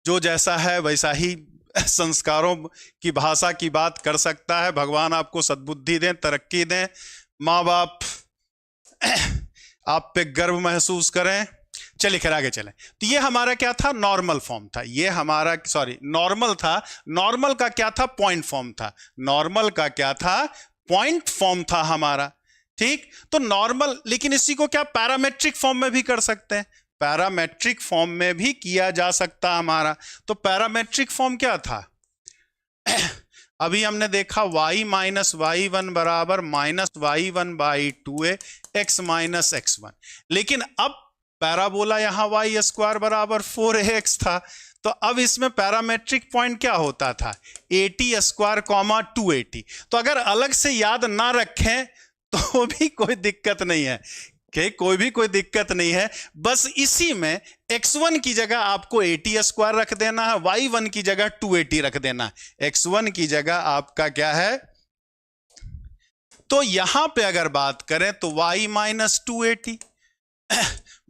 जो जैसा है वैसा ही संस्कारों की भाषा की बात कर सकता है। भगवान आपको सद्बुद्धि दें, तरक्की दें, माँ बाप आप पे गर्व महसूस करें। चलिए खैर आगे चलें। तो ये हमारा क्या था, नॉर्मल फॉर्म था। ये हमारा सॉरी नॉर्मल था। नॉर्मल का क्या था, पॉइंट फॉर्म था। नॉर्मल का क्या था, पॉइंट फॉर्म था हमारा। ठीक, तो नॉर्मल, लेकिन इसी को क्या पैरामेट्रिक फॉर्म में भी कर सकते हैं। पैरामेट्रिक फॉर्म में भी किया जा सकता हमारा। तो पैरामेट्रिक फॉर्म क्या था, अभी हमने देखा y माइनस वाई वन बराबर minus y one by two a x minus x one. लेकिन अब पैराबोला यहां वाई स्क्वायर बराबर 4ax था, तो अब इसमें पैरामेट्रिक पॉइंट क्या होता था, 80 स्क्वायर कॉमा 280। तो अगर अलग से याद ना रखें तो भी कोई दिक्कत नहीं है, कोई दिक्कत नहीं है। बस इसी में x1 की जगह आपको 80 स्क्वायर रख देना है, y1 की जगह 280 रख देना है। x1 की जगह आपका क्या है, तो यहां पे अगर बात करें तो y minus 280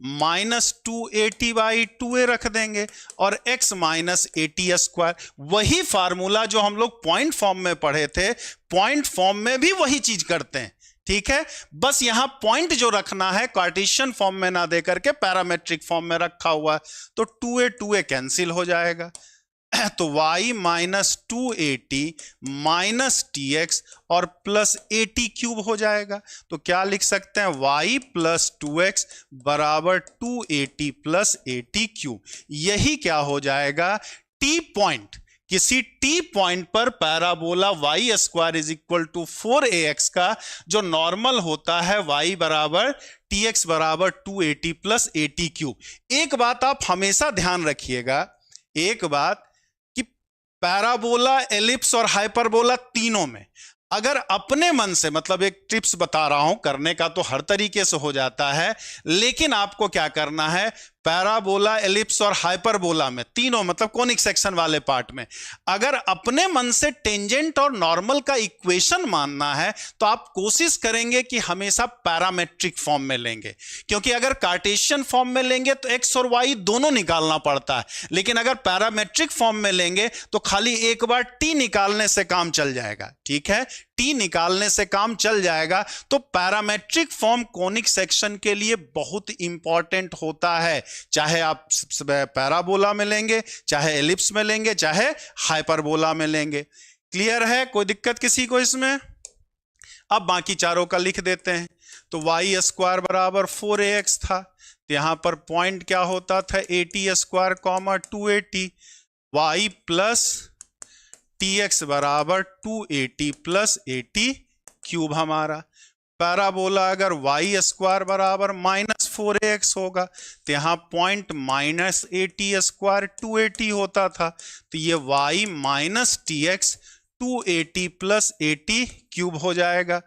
minus 280 by 2a रख देंगे, और x माइनस 80 स्क्वायर। वही फार्मूला जो हम लोग पॉइंट फॉर्म में पढ़े थे, पॉइंट फॉर्म में भी वही चीज करते हैं। ठीक है, बस यहां पॉइंट जो रखना है कार्टेशियन फॉर्म में ना दे करके पैरामेट्रिक फॉर्म में रखा हुआ है। तो 2a कैंसिल हो जाएगा, तो y माइनस 280 माइनस टीएक्स और प्लस 80 क्यूब हो जाएगा। तो क्या लिख सकते हैं, y प्लस 2x बराबर 280 प्लस 80 क्यूब। यही क्या हो जाएगा, t पॉइंट, किसी t पॉइंट पर parabola y square is equal to 4ax का जो नॉर्मल होता है y बराबर tx बराबर 280 प्लस 80 क्यूब। एक बात आप हमेशा ध्यान रखिएगा, एक बात कि पैराबोला, एलिप्स और हाइपरबोला तीनों में अगर अपने मन से, मतलब एक टिप्स बता रहा हूं, करने का तो हर तरीके से हो जाता है, लेकिन आपको क्या करना है, पैराबोला, एलिप्स और हाइपरबोला में, तीनों मतलब कोनिक सेक्शन वाले पार्ट में, अगर अपने मन से टेंजेंट और नॉर्मल का इक्वेशन मानना है तो आप कोशिश करेंगे कि हमेशा पैरामेट्रिक फॉर्म में लेंगे, क्योंकि अगर कार्टेशियन फॉर्म में लेंगे तो एक्स और वाई दोनों निकालना पड़ता है, लेकिन अगर पैरामेट्रिक फॉर्म में लेंगे तो खाली एक बार टी निकालने से काम चल जाएगा। ठीक है, टी निकालने से काम चल जाएगा। तो पैरामेट्रिक फॉर्म कोनिक सेक्शन के लिए बहुत इंपॉर्टेंट होता है, चाहे आप पैराबोला में लेंगे, चाहे एलिप्स में लेंगे, चाहे हाइपरबोला में लेंगे। क्लियर है, कोई दिक्कत किसी को इसमें? अब बाकी चारों का लिख देते हैं। तो वाई स्क्वायर बराबर 4ax था, तो यहां पर पॉइंट क्या होता था, 80 square comma 280, y plus tx बराबर 280 प्लस 80 क्यूब हमारा। पैराबोला अगर y स्क्वायर बराबर माइनस 4ax होगा तो यहां पॉइंट माइनस 80 स्क्वायर 280 होता था, तो ये y minus tx 280 plus 80 cube हो जाएगा।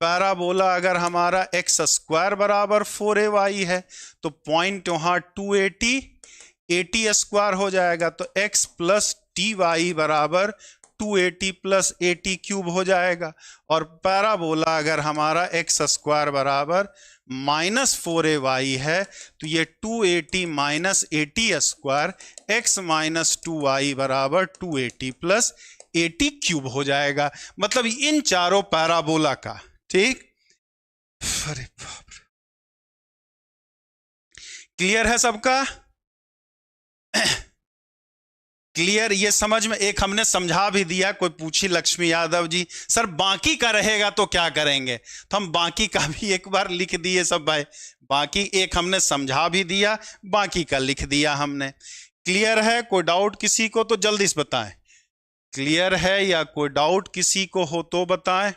पैराबोला अगर हमारा x स्क्वायर बराबर 4ay है तो पॉइंट वहां 280 80 स्क्वायर हो जाएगा, तो x प्लस टी वाई बराबर 280 प्लस 80 क्यूब हो जाएगा। और पैराबोला अगर हमारा एक्स स्क्वायर बराबर माइनस 4ay है तो ये 280 minus 80 square x minus 2y बराबर 280 प्लस 80 क्यूब हो जाएगा। मतलब इन चारों पैराबोला का, ठीक, अरे बाप रे, क्लियर है सबका? क्लियर, ये समझ में, एक हमने समझा भी दिया। कोई पूछी लक्ष्मी यादव जी, सर बाकी का रहेगा तो क्या करेंगे, तो हम बाकी का भी एक बार लिख दिए सब भाई। बाकी एक हमने समझा भी दिया, बाकी का लिख दिया हमने। क्लियर है, कोई डाउट किसी को तो जल्दी से बताएं। क्लियर है या कोई डाउट किसी को हो तो बताएं।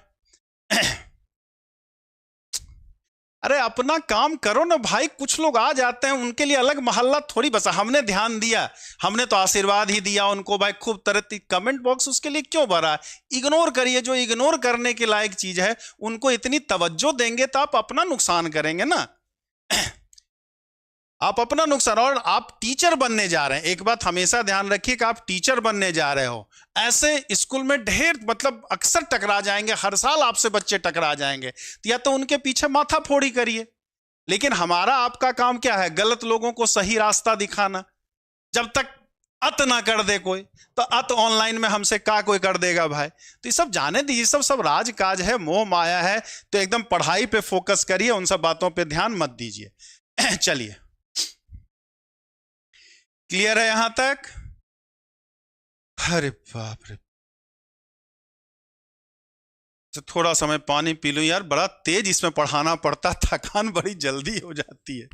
अरे अपना काम करो ना भाई, कुछ लोग आ जाते हैं उनके लिए अलग मोहल्ला थोड़ी बसा। हमने ध्यान दिया, हमने तो आशीर्वाद ही दिया उनको भाई, खूब तरह कमेंट बॉक्स उसके लिए क्यों भरा है? इग्नोर करिए, जो इग्नोर करने के लायक चीज है उनको इतनी तवज्जो देंगे तो आप अपना नुकसान करेंगे ना। आप अपना नुकसान, और आप टीचर बनने जा रहे हैं, एक बात हमेशा ध्यान रखिए कि आप टीचर बनने जा रहे हो। ऐसे स्कूल में ढेर मतलब अक्सर टकरा जाएंगे, हर साल आपसे बच्चे टकरा जाएंगे, या तो उनके पीछे माथा फोड़ी करिए। लेकिन हमारा आपका काम क्या है? गलत लोगों को सही रास्ता दिखाना। जब तक अत ना कर दे कोई, तो अत ऑनलाइन में हमसे का कोई कर देगा भाई। तो ये सब जाने दीजिए, सब राजकाज है, मोह माया है। तो एकदम पढ़ाई पे फोकस करिए, उन सब बातों पे ध्यान मत दीजिए। चलिए, क्लियर है यहां तक? अरे बाप रे, तो थोड़ा समय पानी पी लो यार, बड़ा तेज इसमें पढ़ाना पड़ता, थकान बड़ी जल्दी हो जाती है।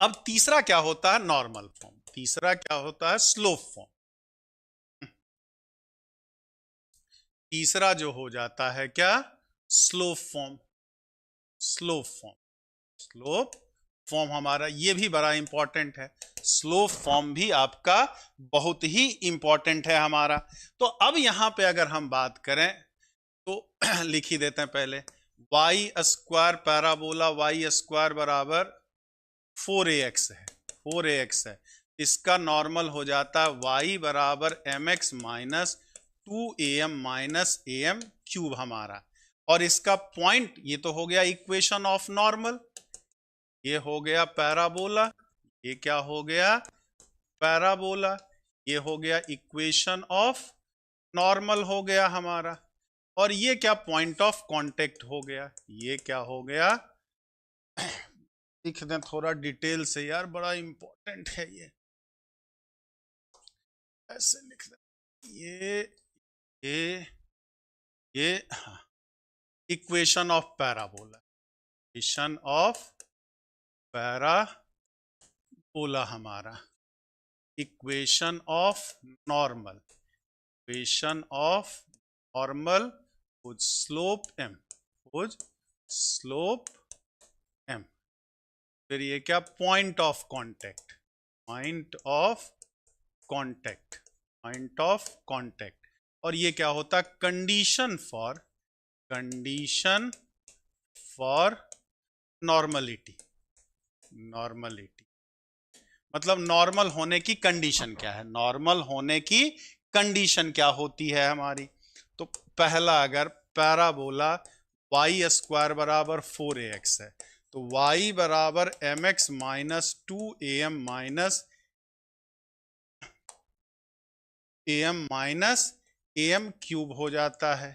अब तीसरा क्या होता है? Normal form. तीसरा क्या होता है? Slope form. तीसरा जो हो जाता है क्या? Slope form. Slope form, slope form हमारा ये भी बड़ा इंपॉर्टेंट है। स्लोप फॉर्म भी आपका बहुत ही इंपॉर्टेंट है हमारा। तो अब यहां पे अगर हम बात करें तो लिख ही देते हैं पहले, y square parabola y square बराबर 4ax है। 4ax है, इसका नॉर्मल हो जाता है y बराबर mx minus 2am minus am cube हमारा। और इसका पॉइंट, ये तो हो गया इक्वेशन ऑफ नॉर्मल, ये हो गया पैराबोला, ये क्या हो गया? पैराबोला। ये हो गया इक्वेशन ऑफ नॉर्मल हो गया हमारा। और ये क्या? पॉइंट ऑफ कांटेक्ट हो गया। ये क्या हो गया? लिख दें थोड़ा डिटेल से यार, बड़ा इंपॉर्टेंट है ये, ऐसे लिख दें। ये equation of parabola, equation of parabola हमारा, equation of normal, equation of normal with slope m, with slope m। फिर ये क्या? Point of contact, point of contact, point of contact. और ये क्या होता? Condition for, condition for normality. Normality मतलब normal होने की कंडीशन क्या है? नॉर्मल होने की कंडीशन क्या होती है हमारी? तो पहला, अगर पैराबोला वाई स्क्वायर बराबर 4ax है, तो y बराबर mx minus 2am minus am minus am cube हो जाता है।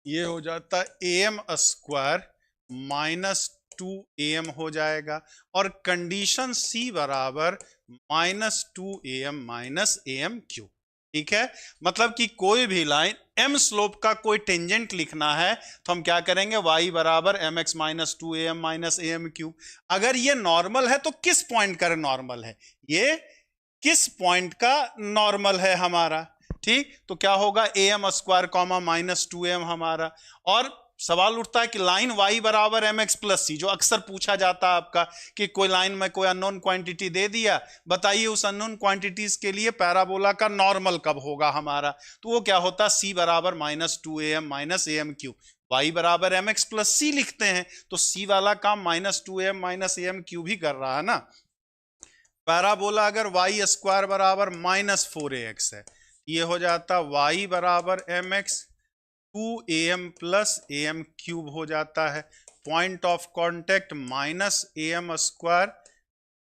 ये हो जाता है am स्क्वायर माइनस 2am हो जाएगा। और कंडीशन c बराबर minus 2am minus am cube. ठीक है, मतलब कि कोई भी लाइन m स्लोप का कोई टेंजेंट लिखना है तो हम क्या करेंगे? y बराबर mx minus 2am minus am cube. अगर ये नॉर्मल है तो किस पॉइंट का नॉर्मल है? ये किस पॉइंट का नॉर्मल है हमारा? ठीक, तो क्या होगा? am square comma minus 2am हमारा। और सवाल उठता है कि लाइन y बराबर mx प्लस सी, जो अक्सर पूछा जाता है आपका, कि कोई लाइन में कोई अननोन क्वांटिटी दे दिया, बताइए उस अननोन क्वांटिटीज के लिए पैराबोला का नॉर्मल कब होगा हमारा? तो वो क्या होता? c बराबर minus 2am minus am cube. y बराबर mx प्लस सी लिखते हैं तो c वाला काम minus 2am minus am cube ही कर रहा है ना। पैराबोला अगर y स्क्वायर बराबर माइनस 4ax है, ये हो जाता y बराबर mx 2am plus am cube हो जाता है। Point of contact minus am square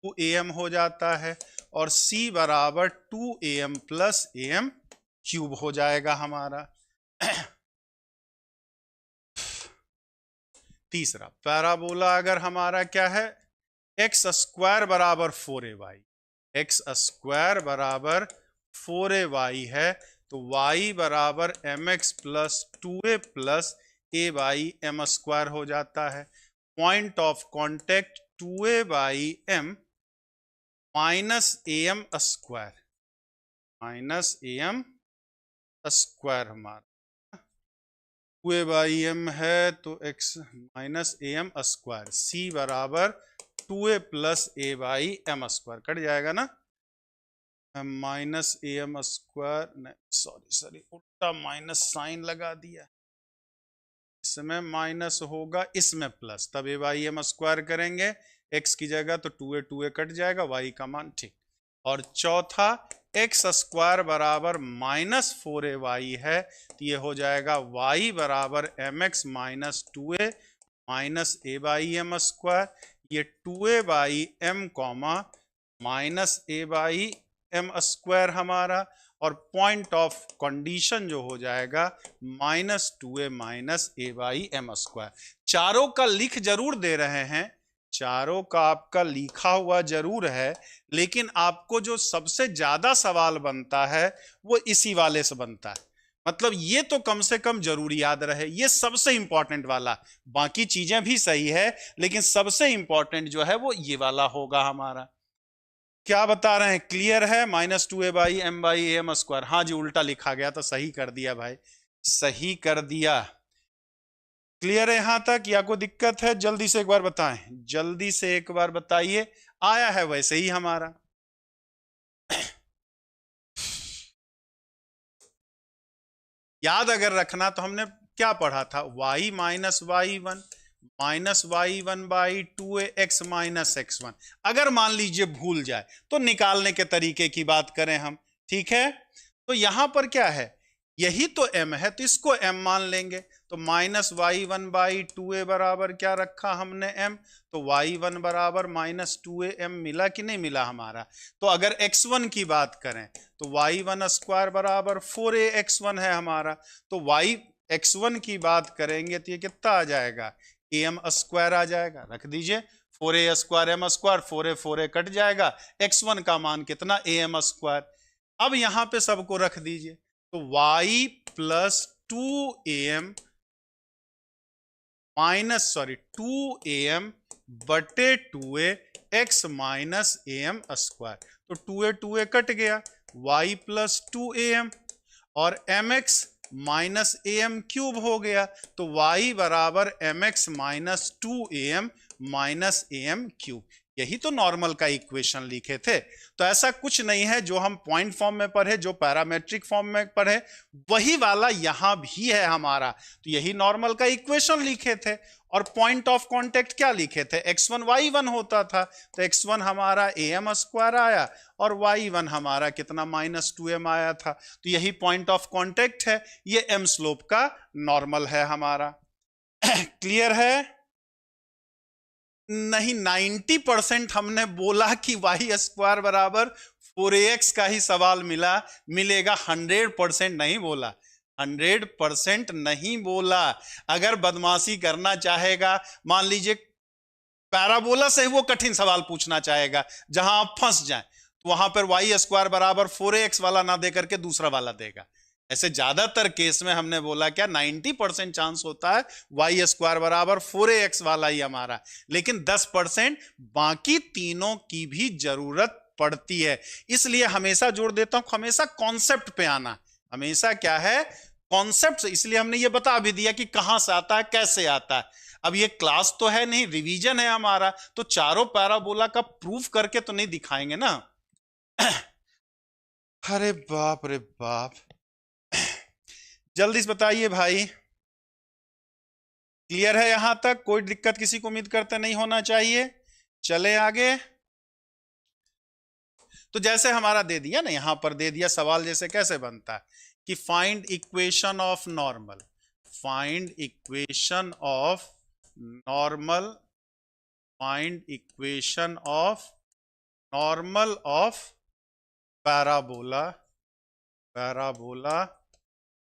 2am हो जाता है। और c बराबर 2am प्लस am क्यूब हो जाएगा हमारा। तीसरा, पैराबोला अगर हमारा क्या है? एक्स स्क्वायर बराबर 4ay, एक्स स्क्वायर बराबर 4ay है, तो y बराबर mx plus 2a plus a by m square हो जाता है। Point of contact 2a by m minus a m square, minus a m square हमारा 2a बाई एम है तो x minus a m square, c बराबर 2a plus A by m square, cut जाएगा ना, minus a m square, sorry उल्टा minus sign लगा दिया, इसमें माइनस होगा इसमें प्लस, तब ए बाई एम स्क्वायर करेंगे, x की जगह तो 2a कट जाएगा, y का मान ठीक। और चौथा एक्स स्क्वायर बराबर माइनस 4ay है तो ये हो जाएगा y बराबर M x minus 2a minus a by m square, ये 2a by m comma minus a by m square हमारा, और पॉइंट ऑफ कंडीशन जो हो जाएगा minus 2a minus a by m square. चारों का लिख जरूर दे रहे हैं, चारों का आपका लिखा हुआ जरूर है, लेकिन आपको जो सबसे ज्यादा सवाल बनता है वो इसी वाले से बनता है, मतलब ये तो कम से कम जरूर याद रहे, ये सबसे इंपॉर्टेंट वाला, बाकी चीजें भी सही है लेकिन सबसे इंपॉर्टेंट जो है वो ये वाला होगा हमारा। क्या बता रहे हैं, क्लियर है, minus 2a by m square, हाँ जी उल्टा लिखा गया तो सही कर दिया भाई, सही कर दिया। क्लियर है यहां तक या कोई दिक्कत है, जल्दी से एक बार बताएं, जल्दी से एक बार बताइए, आया है वैसे ही हमारा। याद अगर रखना तो हमने क्या पढ़ा था, y minus y one minus y one by 2a x minus x one, अगर मान लीजिए भूल जाए तो निकालने के तरीके की बात करें हम, ठीक है। तो यहां पर क्या है, यही तो m है तो इसको m मान लेंगे, तो minus y one by 2a बराबर क्या रखा हमने m, तो y1 बराबर माइनस 2am मिला कि नहीं मिला हमारा। तो अगर x1 की बात करें तो y1 स्क्वायर बराबर 4a x1 है हमारा, तो y x1 की बात करेंगे तो ये कितना आ जाएगा, am स्क्वायर आ जाएगा, रख दीजिए 4a square m square, 4a cut जाएगा, x1 का मान कितना am स्क्वायर। अब यहां पे सबको रख दीजिए, तो y plus 2am minus 2am बटे 2a x minus am square, तो 2a कट गया, y प्लस 2am और mx माइनस am क्यूब हो गया, तो y बराबर mx minus 2am minus am cube. यही तो नॉर्मल का इक्वेशन लिखे थे, तो ऐसा कुछ नहीं है, जो हम पॉइंट फॉर्म में पढ़े, जो पैरामेट्रिक फॉर्म में पढ़े वही वाला यहां भी है हमारा, तो यही नॉर्मल का इक्वेशन लिखे थे। और पॉइंट ऑफ कांटेक्ट क्या लिखे थे, x1 y1 होता था, तो x1 हमारा am स्क्वायर आया और y1 हमारा कितना माइनस 2m आया था, तो यही पॉइंट ऑफ कांटेक्ट है, ये m स्लोप का नॉर्मल है हमारा। क्लियर है नहीं, 90% हमने बोला कि y स्क्वायर बराबर 4ax का ही सवाल मिलेगा, 100% नहीं बोला, 100% नहीं बोला। अगर बदमाशी करना चाहेगा, मान लीजिए पैराबोला से वो कठिन सवाल पूछना चाहेगा जहां आप फंस जाएं, तो वहां पर y स्क्वायर बराबर 4ax वाला ना दे करके दूसरा वाला देगा। ऐसे ज्यादातर केस में हमने बोला क्या 90% चांस होता है y स्क्वायर बराबर 4ax वाला ही हमारा, लेकिन 10% बाकी तीनों की भी जरूरत पड़ती है। इसलिए हमेशा जोर देता हूं, हमेशा कॉन्सेप्ट पे आना, हमेशा क्या है कॉन्सेप्ट। इसलिए हमने ये बता भी दिया कि कहां से आता है, कैसे आता है। अब ये क्लास तो है नहीं, रिवीजन है हमारा, तो चारों पैराबोला का प्रूफ करके तो नहीं दिखाएंगे ना। अरे बाप रे बाप, जल्दी से बताइए भाई, क्लियर है यहां तक, कोई दिक्कत किसी को उम्मीद करते नहीं होना चाहिए। चले आगे। तो जैसे हमारा दे दिया ना, यहां पर दे दिया सवाल जैसे कैसे बनता है कि find equation of normal, find equation of normal, find equation of normal of parabola, parabola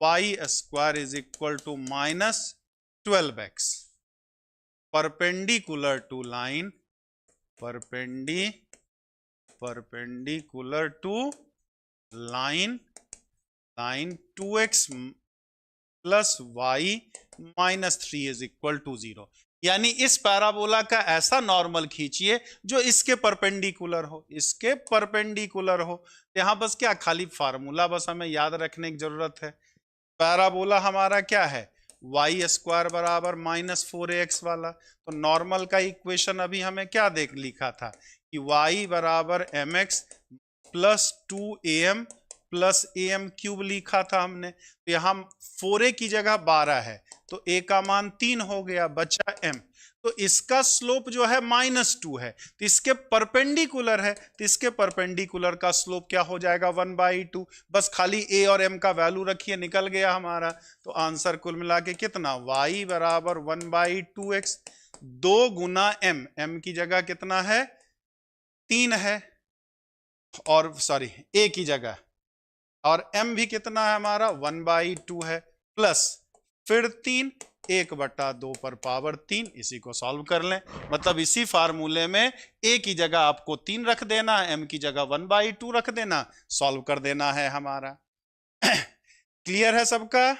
y square is equal to minus 12x perpendicular to line, perpendicular to line, line 2x plus y minus 3 is equal to 0। यानी इस parabola का ऐसा normal खींचिए जो इसके perpendicular हो, इसके perpendicular हो। यहां बस क्या, खाली फार्मूला बस हमें याद रखने की जरूरत है। पैराबोला हमारा क्या है, वाई स्क्वायर बराबर -4ax वाला। तो नॉर्मल का इक्वेशन अभी हमें क्या देख लिखा था कि y बराबर mx plus 2am plus am cube लिखा था हमने। तो यहाँ 4a की जगह 12 है, तो a का मान 3 हो गया, बचा m। तो इसका स्लोप जो है -2 है, तो इसके परपेंडिकुलर है, तो इसके परपेंडिकुलर का स्लोप क्या हो जाएगा 1/2। बस खाली a और m का वैल्यू रखिए, निकल गया हमारा। तो आंसर कुल मिला के कितना, y बराबर 1/2x, 2 गुना m की जगह कितना है 3 है, और सॉरी a की जगह, और m भी कितना है हमारा 1/2 है, प्लस फिर 3, 1/2 पर पावर 3। इसी को सॉल्व कर लें, मतलब इसी फार्मूले में a की जगह आपको 3 रख देना, m की जगह 1/2 रख देना, सॉल्व कर देना है हमारा। क्लियर है सबका?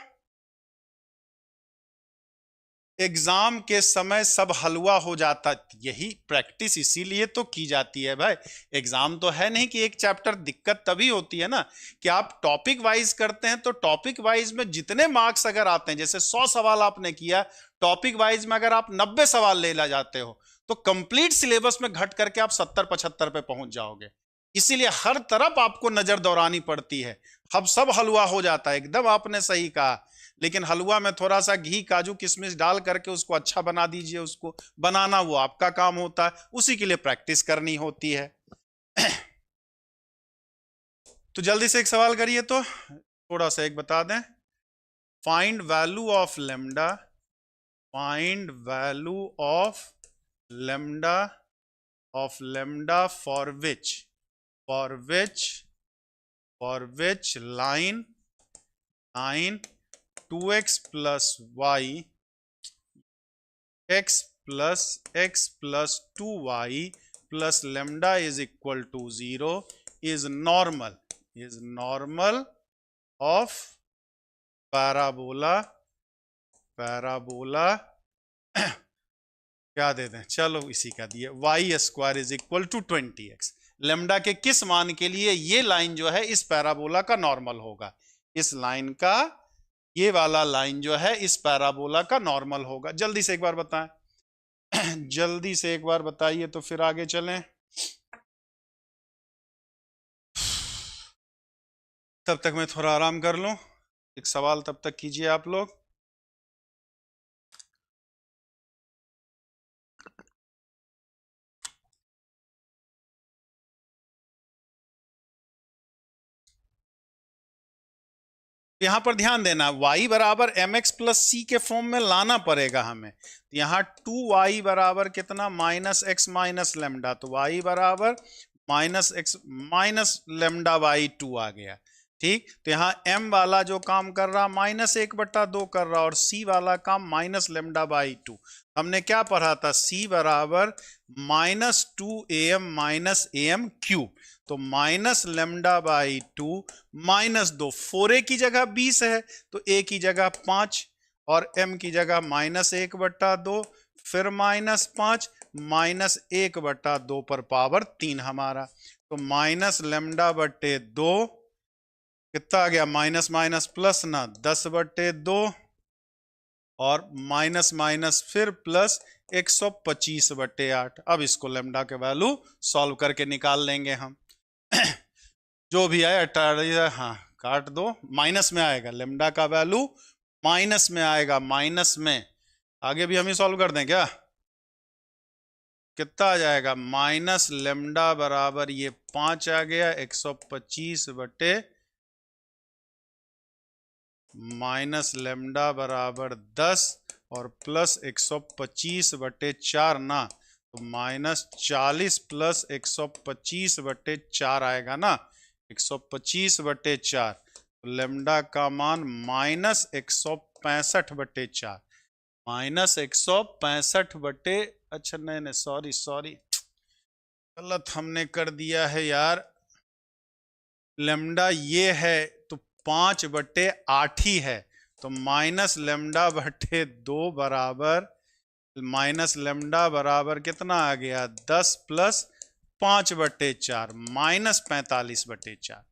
एग्जाम के समय सब हलवा हो जाता, यही प्रैक्टिस इसीलिए तो की जाती है भाई। एग्जाम तो है नहीं कि एक चैप्टर, दिक्कत तभी होती है ना कि आप टॉपिक वाइज करते हैं, तो टॉपिक वाइज में जितने मार्क्स अगर आते हैं, जैसे 100 सवाल आपने किया, टॉपिक वाइज में अगर आप 90 सवाल ले ला जाते हो, तो कंप्लीट सिलेबस में घट करके आप 70-75 पे पहुंच जाओगे। इसीलिए हर तरफ आपको नजर दौड़ानी पड़ती है। अब सब हलवा हो जाता है, एकदम आपने सही कहा। लेकिन हलवा में थोड़ा सा घी काजू किशमिश डाल करके उसको अच्छा बना दीजिए, उसको बनाना वो आपका काम होता है, उसी के लिए प्रैक्टिस करनी होती है। तो जल्दी से एक सवाल करिए, तो थोड़ा सा एक बता दें। Find value of lambda, find value of lambda, of lambda for which line 2x plus y x plus 2y plus lambda is equal to 0 is normal of parabola क्या दे दें, चलो इसी का दिए, y square is equal to 20x। Lambda के किस मान के लिए ये लाइन जो है इस पैराबोला का नॉर्मल होगा, इस लाइन का, ये वाला लाइन जो है इस पैराबोला का नॉर्मल होगा। जल्दी से एक बार बताएं, जल्दी से एक बार बताइए, तो फिर आगे चलें। तब तक मैं थोड़ा आराम कर लूं, एक सवाल तब तक कीजिए आप लोग। यहां पर ध्यान देना, y बराबर mx प्लस सी के फॉर्म में लाना पड़ेगा हमें। यहां 2y बराबर कितना, -x माइनस लेमडा, तो y बराबर -x माइनस लेमडा बाई 2 आ गया। ठीक, तो यहाँ m वाला जो काम कर रहा -1/2 कर रहा, और c वाला काम माइनस लेमडा बाई 2। हमने क्या पढ़ा था, c बराबर -2am माइनस am क्यूब, तो माइनस लेमडा बाई 2 -2, 4a की जगह 20 है, तो a की जगह 5, और m की जगह -1/2, फिर -5 -1/2 पर पावर 3 हमारा। तो माइनस लेमडा बटे 2 कितना आ गया, माइनस माइनस प्लस ना, 10/2, और माइनस माइनस फिर प्लस 125/8। अब इसको लेमडा के वैल्यू सॉल्व करके निकाल लेंगे हम। जो भी आए 18, हाँ काट दो, माइनस में आएगा, लेमडा का वैल्यू माइनस में आएगा, माइनस में। आगे भी हम ही सॉल्व कर दें क्या, कितना आ जाएगा, माइनस लेमडा बराबर ये 5 आ गया, 125 माइनस लेमडा बराबर 10, और प्लस 125/4 ना, तो -40 प्लस 125/4 आएगा ना, 125/4। तो लेमडा का मान -165/4, -165 अच्छा नहीं सॉरी गलत हमने कर दिया है यार। लेमडा ये है तो 5/8 ही है, तो माइनस लेमडा बटे 2 बराबर माइनस लेमडा बराबर कितना आ गया 10 प्लस 5/4 माइनस 45/4।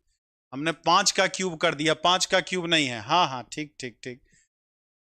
हमने 5 का क्यूब कर दिया, 5 का क्यूब नहीं है, हाँ हाँ ठीक ठीक ठीक,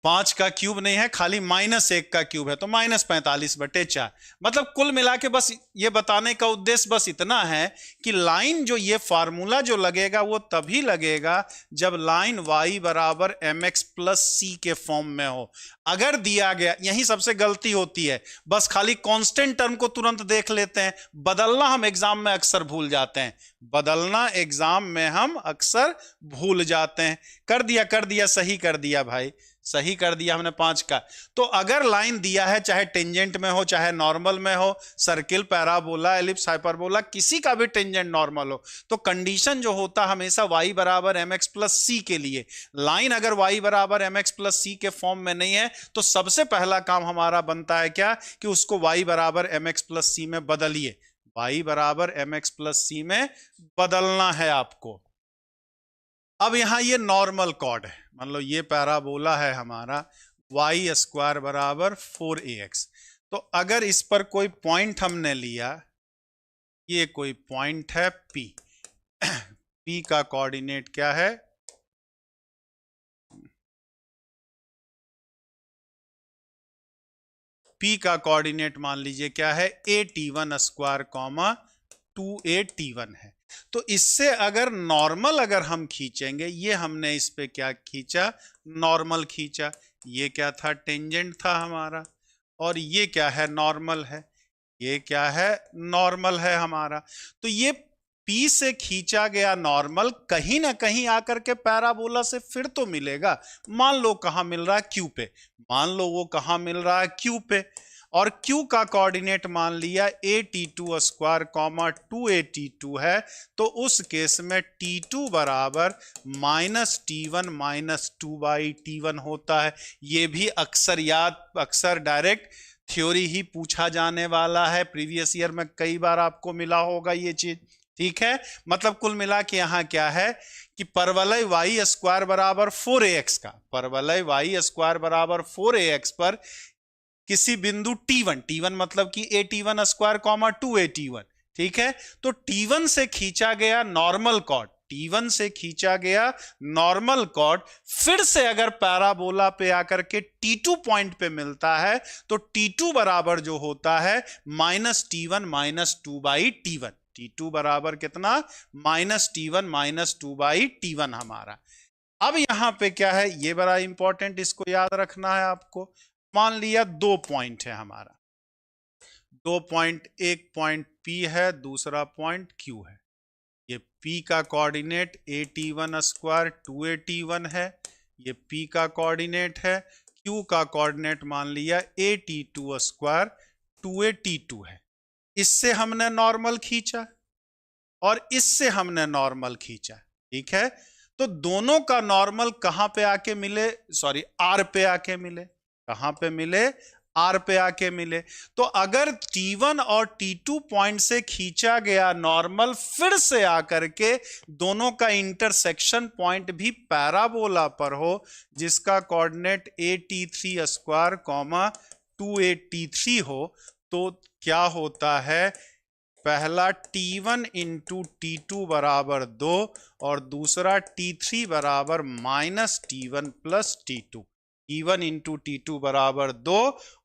5 का क्यूब नहीं है, खाली -1 का क्यूब है, तो -45/4। मतलब कुल मिला के बस ये बताने का उद्देश्य बस इतना है कि लाइन जो ये फार्मूला जो लगेगा वो तभी लगेगा जब लाइन y बराबर mx प्लस c के फॉर्म में हो। अगर दिया गया, यही सबसे गलती होती है, बस खाली कांस्टेंट टर्म को तुरंत देख लेते हैं, बदलना हम एग्जाम में अक्सर भूल जाते हैं, बदलना एग्जाम में हम अक्सर भूल जाते हैं। कर दिया सही कर दिया भाई, सही कर दिया हमने 5 का। तो अगर लाइन दिया है, चाहे टेंजेंट में हो चाहे नॉर्मल में हो, सर्किल, पैराबोला, एलिप्स, हाइपरबोला, किसी का भी टेंजेंट नॉर्मल हो, तो कंडीशन जो होता हमेशा y बराबर mx प्लस c के लिए, लाइन अगर y बराबर mx प्लस c के फॉर्म में नहीं है तो सबसे पहला काम हमारा बनता है क्या, कि उसको y बराबर mx प्लस c में बदलिए, y बराबर mx प्लस c में बदलना है आपको। अब यहां ये नॉर्मल कॉर्ड है, मान लो ये पैराबोला है हमारा, y स्क्वायर बराबर 4ax। तो अगर इस पर कोई पॉइंट हमने लिया, ये कोई पॉइंट है P, P का कोऑर्डिनेट क्या है, P का कोऑर्डिनेट मान लीजिए क्या है, a_t1 स्क्वायर कॉमा 2a_t1 है। तो इससे अगर नॉर्मल अगर हम खींचेंगे, ये हमने इस पे क्या खींचा, नॉर्मल खींचा, ये क्या था, टेंजेंट था हमारा, और ये क्या है, नॉर्मल है, ये क्या है, नॉर्मल है हमारा। तो ये P से खींचा गया नॉर्मल कहीं ना कहीं आकर के पैराबोला से फिर तो मिलेगा, मान लो कहां मिल रहा है, Q पे, मान लो वो कहां मिल रहा है, Q पे, और Q का कोऑर्डिनेट मान लिया a_t2 स्क्वायर कॉमा 2a_t2 है, तो उस केस में t2 बराबर -t1 माइनस 2/t1 होता है। ये भी अक्सर डायरेक्ट थ्योरी ही पूछा जाने वाला है, प्रीवियस ईयर में कई बार आपको मिला होगा ये चीज, ठीक है। मतलब कुल मिला के यहां क्या है कि परवलय y स्क्वायर बराबर 4ax का, परवलय y स्क्वायर बराबर 4ax पर किसी बिंदु t1 मतलब कि a_t1 स्क्वायर कॉमा 2a_t1, ठीक है। तो t1 से खींचा गया नॉर्मल कॉर्ड, t1 से खींचा गया नॉर्मल कॉर्ड फिर से अगर पैराबोला पे आकर के t2 पॉइंट पे मिलता है, तो t2 बराबर जो होता है -t1 माइनस 2/t1, t2 बराबर कितना, -t1 माइनस 2/t1 हमारा। अब यहां पे क्या है, ये बड़ा इंपॉर्टेंट, इसको याद रखना है आपको। मान लिया 2 पॉइंट है हमारा, 2 पॉइंट, एक पॉइंट P है, दूसरा पॉइंट Q है। ये P का कोऑर्डिनेट a_t1 स्क्वायर 2a_t1 है, ये P का कोऑर्डिनेट है, Q का कोऑर्डिनेट मान लिया a_t2 स्क्वायर 2a_t2 है। इससे हमने नॉर्मल खींचा और इससे हमने नॉर्मल खींचा, ठीक है। तो दोनों का नॉर्मल कहां पे आके मिले, सॉरी R पे आके मिले, कहां पे मिले, R पे आके मिले। तो अगर T1 और T2 पॉइंट से खींचा गया नॉर्मल फिर से आकर के दोनों का इंटरसेक्शन पॉइंट भी पैराबोला पर हो, जिसका coordinate a_t3 square comma 2a_t3 हो, तो क्या होता है, पहला T1 इंटू T2 बराबर 2 और दूसरा T3 बराबर -T1 plus T2, T1 into T2 बराबर 2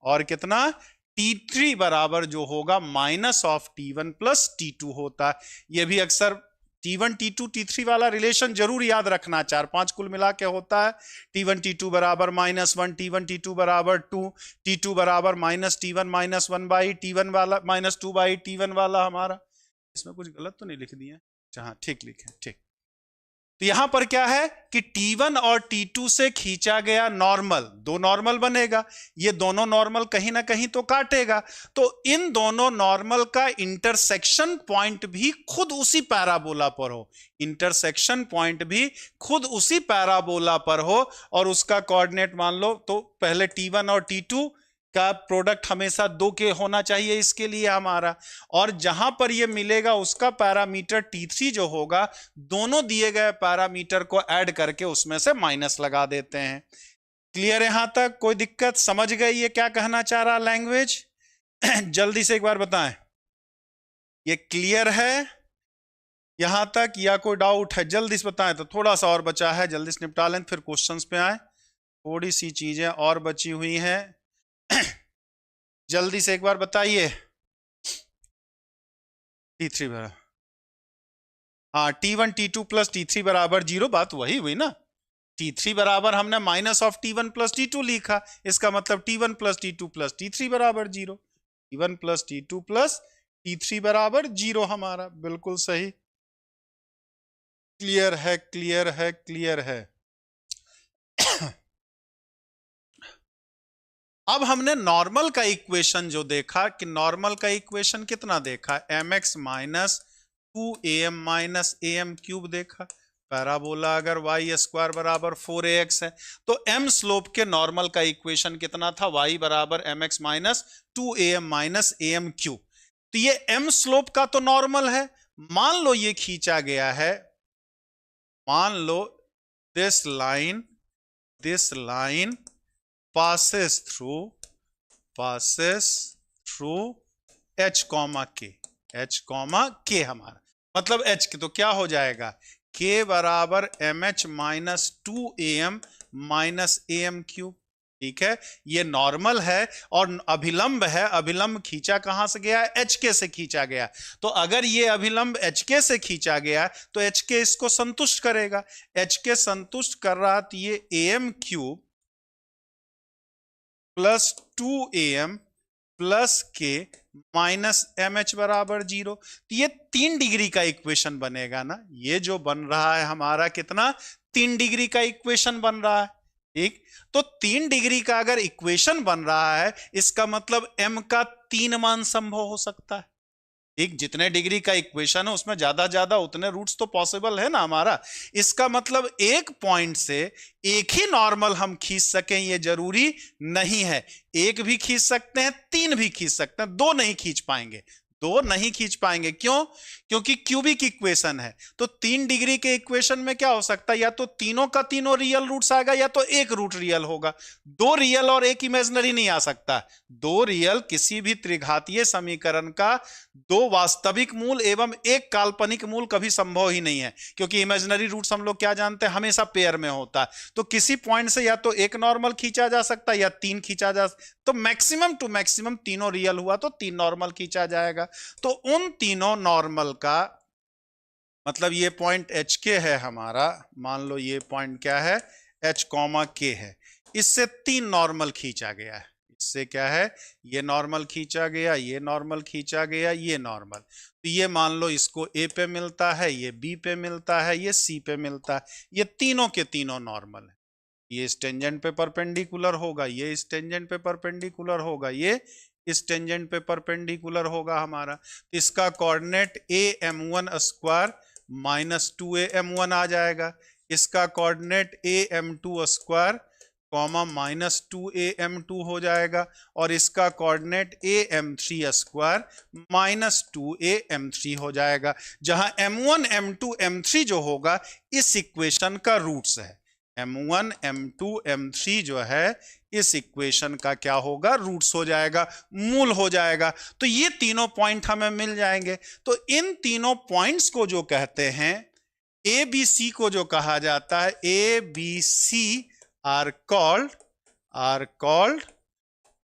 और कितना, T3 बराबर जो होगा -T1 प्लस T2 होता है। ये भी अक्सर T1 T2 T3 वाला रिलेशन जरूर याद रखना, 4-5 कुल मिला के होता है। T1 T2 बराबर -1, T1 T2 बराबर 2, T2 बराबर -T1 माइनस 1/T1 वाला -2/T1 वाला हमारा। इसमें कुछ गलत तो नहीं लिख दिया, हाँ ठीक लिखे, ठीक। तो यहां पर क्या है कि T1 और T2 से खींचा गया नॉर्मल, दो नॉर्मल बनेगा, ये दोनों नॉर्मल कहीं ना कहीं तो काटेगा, तो इन दोनों नॉर्मल का इंटरसेक्शन पॉइंट भी खुद उसी पैराबोला पर हो, इंटरसेक्शन पॉइंट भी खुद उसी पैराबोला पर हो, और उसका कोऑर्डिनेट मान लो, तो पहले T1 और T2 का प्रोडक्ट हमेशा 2 के होना चाहिए इसके लिए हमारा, और जहां पर ये मिलेगा उसका पैरामीटर T3 जो होगा, दोनों दिए गए पैरामीटर को ऐड करके उसमें से माइनस लगा देते हैं। क्लियर यहां तक? कोई दिक्कत? समझ गए ये क्या कहना चाह रहा लैंग्वेज? जल्दी से एक बार बताएं, ये क्लियर है यहां तक या कोई डाउट है? जल्दी से बताएं। तो थोड़ा सा और बचा है, जल्दी से निपटा लें फिर क्वेश्चंस पे आए। थोड़ी सी चीजें और बची हुई हैं। जल्दी से एक बार बताइए। T3 बराबर, हाँ T1 T2 प्लस T3 बराबर 0, बात वही हुई ना। T3 बराबर हमने minus of T1 plus T2 लिखा, इसका मतलब T1 plus T2 plus T3 बराबर 0। T1 plus T2 plus T3 बराबर 0 हमारा बिल्कुल सही। क्लियर है, क्लियर है, क्लियर है। अब हमने नॉर्मल का इक्वेशन जो देखा कि नॉर्मल का इक्वेशन कितना देखा, mx minus 2am minus am cube देखा। पैराबोला अगर y स्क्वायर बराबर 4ax है तो m स्लोप के नॉर्मल का इक्वेशन कितना था, y बराबर mx minus 2am minus am cube. तो ये m स्लोप का तो नॉर्मल है। मान लो ये खींचा गया है, मान लो this line passes through h comma k हमारा मतलब h के, तो क्या हो जाएगा k बराबर mh minus 2am minus am cube. ठीक है, ये नॉर्मल है और अभिलंब है। अभिलंब खींचा कहां से गया है, HK से खींचा गया। तो अगर ये अभिलंब HK से खींचा गया तो HK इसको संतुष्ट करेगा। HK संतुष्ट कर रहा तो ये am cube plus 2am plus k minus mh बराबर 0। तो ये 3 डिग्री का इक्वेशन बनेगा ना। ये जो बन रहा है हमारा कितना, 3 डिग्री का इक्वेशन बन रहा है। ठीक, तो 3 डिग्री का अगर इक्वेशन बन रहा है इसका मतलब m का 3 मान संभव हो सकता है। ठीक, जितने डिग्री का इक्वेशन है उसमें ज्यादा उतने रूट्स तो पॉसिबल है ना हमारा। इसका मतलब एक पॉइंट से एक ही नॉर्मल हम खींच सकें ये जरूरी नहीं है। एक भी खींच सकते हैं, 3 भी खींच सकते हैं, 2 नहीं खींच पाएंगे। 2 नहीं खींच पाएंगे, क्यों? क्योंकि क्यूबिक इक्वेशन है। तो 3 डिग्री के इक्वेशन में क्या हो सकता है, या तो तीनों का तीनों रियल रूट्स आएगा या तो एक रूट रियल होगा। 2 रियल और एक इमेजिनरी नहीं आ सकता। 2 रियल किसी भी त्रिघातीय समीकरण का 2 वास्तविक मूल एवं एक काल्पनिक मूल कभी संभव ही नहीं है, क्योंकि इमेजिनरी रूट्स हम लोग क्या जानते हैं, हमेशा पेयर में होता है। तो किसी पॉइंट से या तो एक नॉर्मल खींचा जा सकता है या 3 खींचा जा, तो मैक्सिमम टू मैक्सिमम तीनों रियल हुआ तो 3 नॉर्मल खींचा जाएगा। तो उन तीनों नॉर्मल का मतलब ये पॉइंट एच के है हमारा, मान लो ये पॉइंट क्या है, एच कॉमा के है, इससे 3 नॉर्मल खींचा गया है। इससे क्या है, ये नॉर्मल खींचा गया, ये नॉर्मल खींचा गया, ये नॉर्मल। तो ये मान लो इसको ए पे मिलता है, ये बी पे मिलता है, ये सी पे मिलता है। ये तीनों के तीनों नॉर्मल है। ये इस टेंजेंट पे परपेंडिकुलर होगा, ये इस टेंजेंट पे परपेंडिकुलर होगा, ये इस टेंजेंट पे परपेंडिकुलर होगा हमारा। इसका coordinate am1 square minus 2am1 आ जाएगा। इसका coordinate am2 square comma minus 2am2 हो जाएगा। और इसका coordinate am3 square minus 2am3 हो जाएगा, जहां m1 m2 m3 जो होगा इस इक्वेशन का रूट्स है। m1 m2 m3 जो है इस इक्वेशन का क्या होगा, रूट्स हो जाएगा, मूल हो जाएगा। तो ये तीनों पॉइंट हमें मिल जाएंगे। तो इन तीनों पॉइंट्स को जो कहते हैं ए बी सी को जो कहा जाता है, A B C are called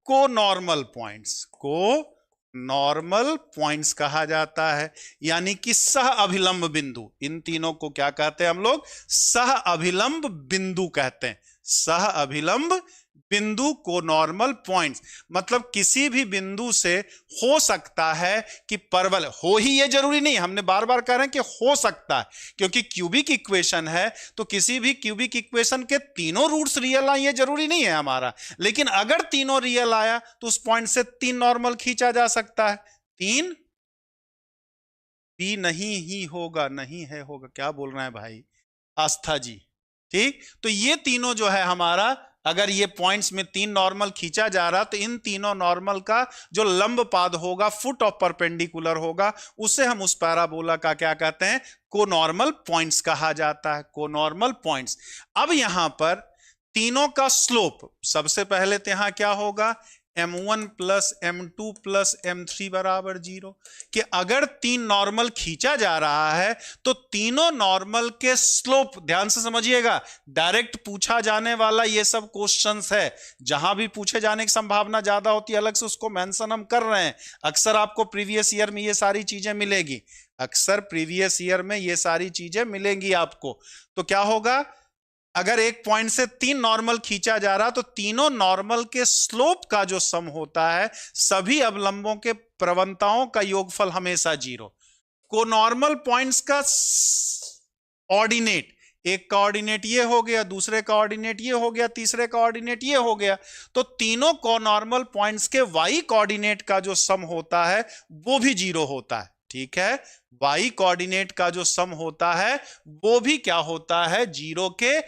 co normal points, co normal points कहा जाता है। यानी कि सह अभिलंब बिंदु, इन तीनों को क्या कहते हैं हम लोग, सह अभिलंब बिंदु कहते हैं। सह अभिलंब बिंदु को नॉर्मल पॉइंट्स, मतलब किसी भी बिंदु से हो सकता है कि परवल हो ही, ये जरूरी नहीं, हमने बार बार कह रहे हैं कि हो सकता है, क्योंकि क्यूबिक इक्वेशन है तो किसी भी क्यूबिक इक्वेशन के तीनों रूट्स रियल आए ये जरूरी नहीं है हमारा। लेकिन अगर तीनों रियल आया तो उस पॉइंट से 3 नॉर्मल खींचा जा सकता है। 3 भी नहीं ही होगा, नहीं है होगा, क्या बोल रहे हैं भाई आस्था जी। ठीक, तो ये तीनों जो है हमारा, अगर ये पॉइंट्स में 3 नॉर्मल खींचा जा रहा तो इन तीनों नॉर्मल का जो लंब पाद होगा, फुट ऑफ परपेंडिकुलर होगा, उसे हम उस पैराबोला का क्या कहते हैं, को नॉर्मल पॉइंट्स कहा जाता है, को नॉर्मल पॉइंट्स। अब यहां पर तीनों का स्लोप सबसे पहले तो यहां क्या होगा, m1 plus m2 plus m3 बराबर 0, कि अगर तीन नॉर्मल खींचा जा रहा है तो तीनों नॉर्मल के स्लोप, ध्यान से समझिएगा, डायरेक्ट पूछा जाने वाला ये सब क्वेश्चंस है, जहां भी पूछे जाने की संभावना ज्यादा होती है अलग से उसको मेंशन हम कर रहे हैं। अक्सर आपको प्रीवियस ईयर में ये सारी चीजें मिलेगी, अक्सर प्रीवियस ईयर में ये सारी चीजें मिलेंगी आपको। तो क्या होगा, अगर एक पॉइंट से तीन नॉर्मल खींचा जा रहा तो तीनों नॉर्मल के स्लोप का जो सम होता है सभी अवलंबों के प्रवणताओं का योगफल हमेशा 0। को नॉर्मल पॉइंट्स का ऑर्डिनेट, एक का ऑर्डिनेट ये हो गया, दूसरे का ऑर्डिनेट ये हो गया, तीसरे का ऑर्डिनेट ये हो गया, तो तीनों कोनॉर्मल पॉइंट्स के वाई कोऑर्डिनेट का जो सम होता है वो भी 0 होता है। ठीक है, वाई कोऑर्डिनेट का जो सम होता है वो भी क्या होता है, 0 के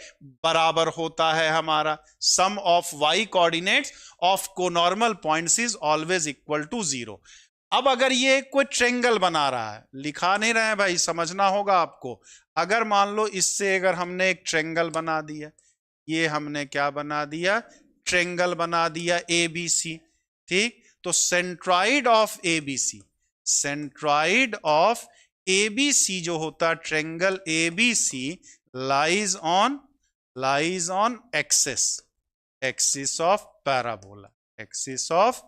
बराबर होता है हमारा। Sum of y coordinates of conormal points is always equal to 0। अब अगर ये कोई ट्रेंगल बना रहा है, लिखा नहीं रहे भाई, समझना होगा आपको। अगर मान लो इससे अगर हमने एक ट्रेंगल बना दिया, ये हमने क्या बना दिया, ट्रेंगल बना दिया ABC, ठीक, तो centroid of ABC, centroid of ABC जो होता है triangle ABC lies on axis of parabola, axis of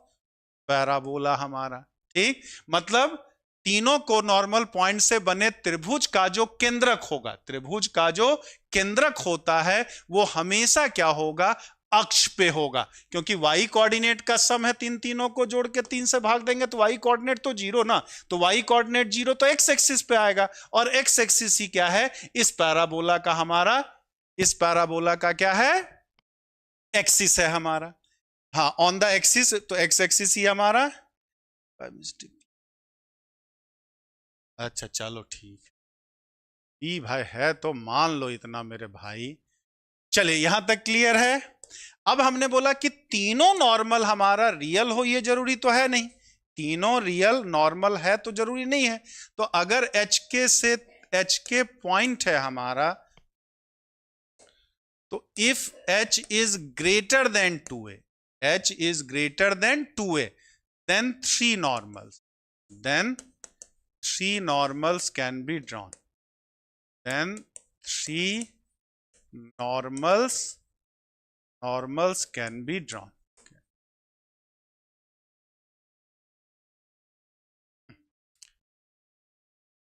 parabola हमारा। ठीक, मतलब तीनों को नॉर्मल पॉइंट से बने त्रिभुज का जो केंद्रक होगा, त्रिभुज का जो केंद्रक होता है वो हमेशा क्या होगा, अक्ष पे होगा, क्योंकि वाई कोऑर्डिनेट का सम है, तीनों को जोड़ के 3 से भाग देंगे तो वाई कोऑर्डिनेट तो 0 ना, तो वाई कोऑर्डिनेट 0 तो एक्स एक्सिस पे आएगा, और एक्स एक्सिस ही क्या है, इस पैराबोला का हमारा, इस पैराबोला का क्या है, एक्सिस है हमारा। हाँ, ऑन द एक्सिस, तो एक्स एक्सिस ही हमारा। अच्छा चलो ठीक है भाई, है तो मान लो इतना मेरे भाई। चलिए यहां तक क्लियर है। अब हमने बोला कि तीनों नॉर्मल हमारा रियल हो, ये जरूरी तो है नहीं, तीनों रियल नॉर्मल है तो जरूरी नहीं है। तो अगर HK से HK पॉइंट है हमारा, तो if H is greater than 2a, H is greater than 2a, then three normals can be drawn. Then three normals can be drawn.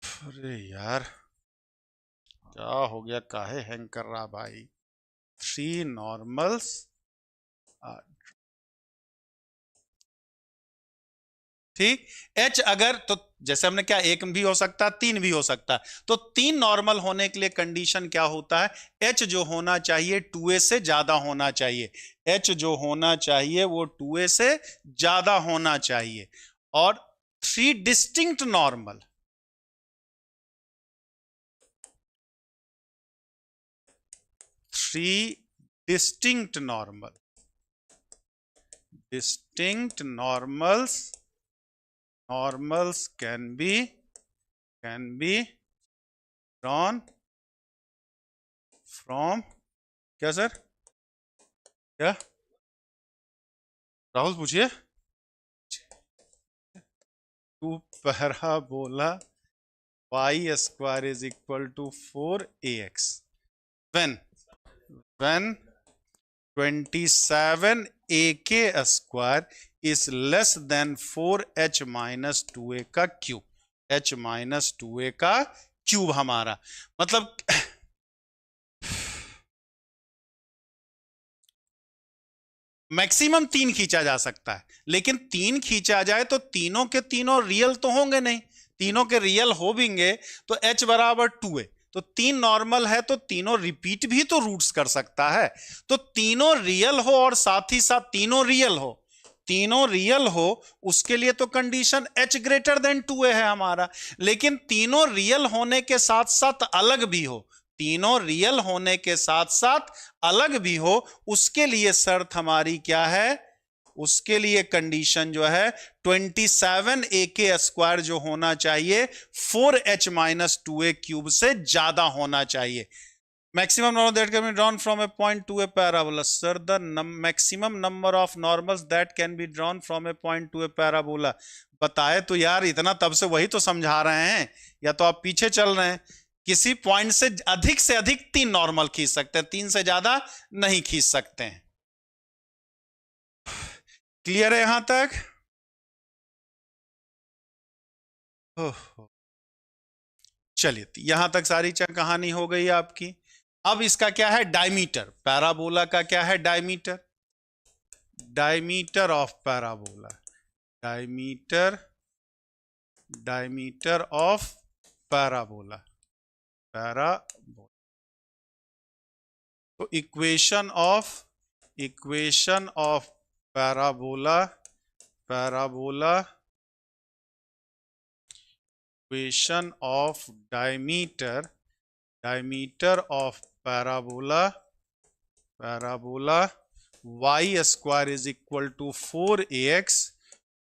अरे यार क्या हो गया, काहे हैंग कर रहा भाई। 3 normals are, ठीक। H अगर, तो जैसे हमने क्या, एक भी हो सकता है, 3 भी हो सकता है, तो 3 नॉर्मल होने के लिए कंडीशन क्या होता है, H जो होना चाहिए 2a से ज्यादा होना चाहिए, H जो होना चाहिए वो 2a से ज्यादा होना चाहिए, और 3 distinct normal, distinct normals can be drawn from, क्या सर, क्या राहुल पूछिए, to parabola y square is equal to 4ax when 27ak square is less than 4h minus 2a का क्यूब, h minus 2a का क्यूब हमारा, मतलब maximum 3 खींचा जा सकता है, लेकिन 3 खींचा जाए तो तीनों के तीनों रियल तो होंगे नहीं, तीनों के रियल होंगे तो h बराबर 2a, तो 3 नॉर्मल है तो तीनों रिपीट भी तो रूट्स कर सकता है, तो तीनों रियल हो और साथ ही साथ तीनों रियल हो, उसके लिए तो condition h greater than 2a है हमारा, लेकिन तीनों रियल होने के साथ साथ अलग भी हो, तीनों रियल होने के साथ साथ अलग भी हो, उसके लिए शर्त हमारी क्या है, उसके लिए कंडीशन जो है 27ak स्क्वायर जो होना चाहिए 4h माइनस 2a क्यूब से ज्यादा होना चाहिए। Maximum normal that can be drawn from a point to a parabola. Sir, the maximum number of normals that can be drawn from a point to a parabola. बताए तो यार, इतना तब से वही तो समझा रहे हैं, या तो आप पीछे चल रहे हैं। किसी पॉइंट से अधिक 3 नॉर्मल खींच सकते हैं, 3 से ज्यादा नहीं खींच सकते हैं। क्लियर है यहां तक? चलिए, यहां तक सारी कहानी हो गई आपकी। अब इसका क्या है? डायमीटर। पैराबोला का क्या है? Diameter. Diameter of parabola, diameter of parabola, parabola. तो equation of parabola, equation of diameter of parabola, y square is equal to 4ax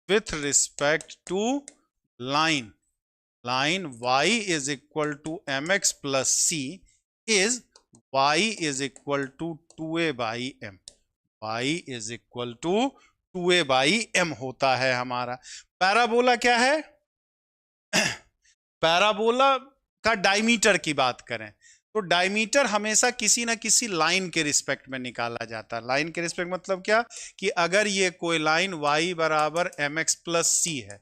with respect to line y is equal to mx plus c is y is equal to 2a by m, y is equal to 2a by m होता है हमारा। Parabola क्या है? Parabola का diameter की बात करें तो डायमीटर हमेशा किसी ना किसी लाइन के रिस्पेक्ट में निकाला जाता है। लाइन के रिस्पेक्ट मतलब क्या? कि अगर ये कोई लाइन y बराबर mx प्लस c है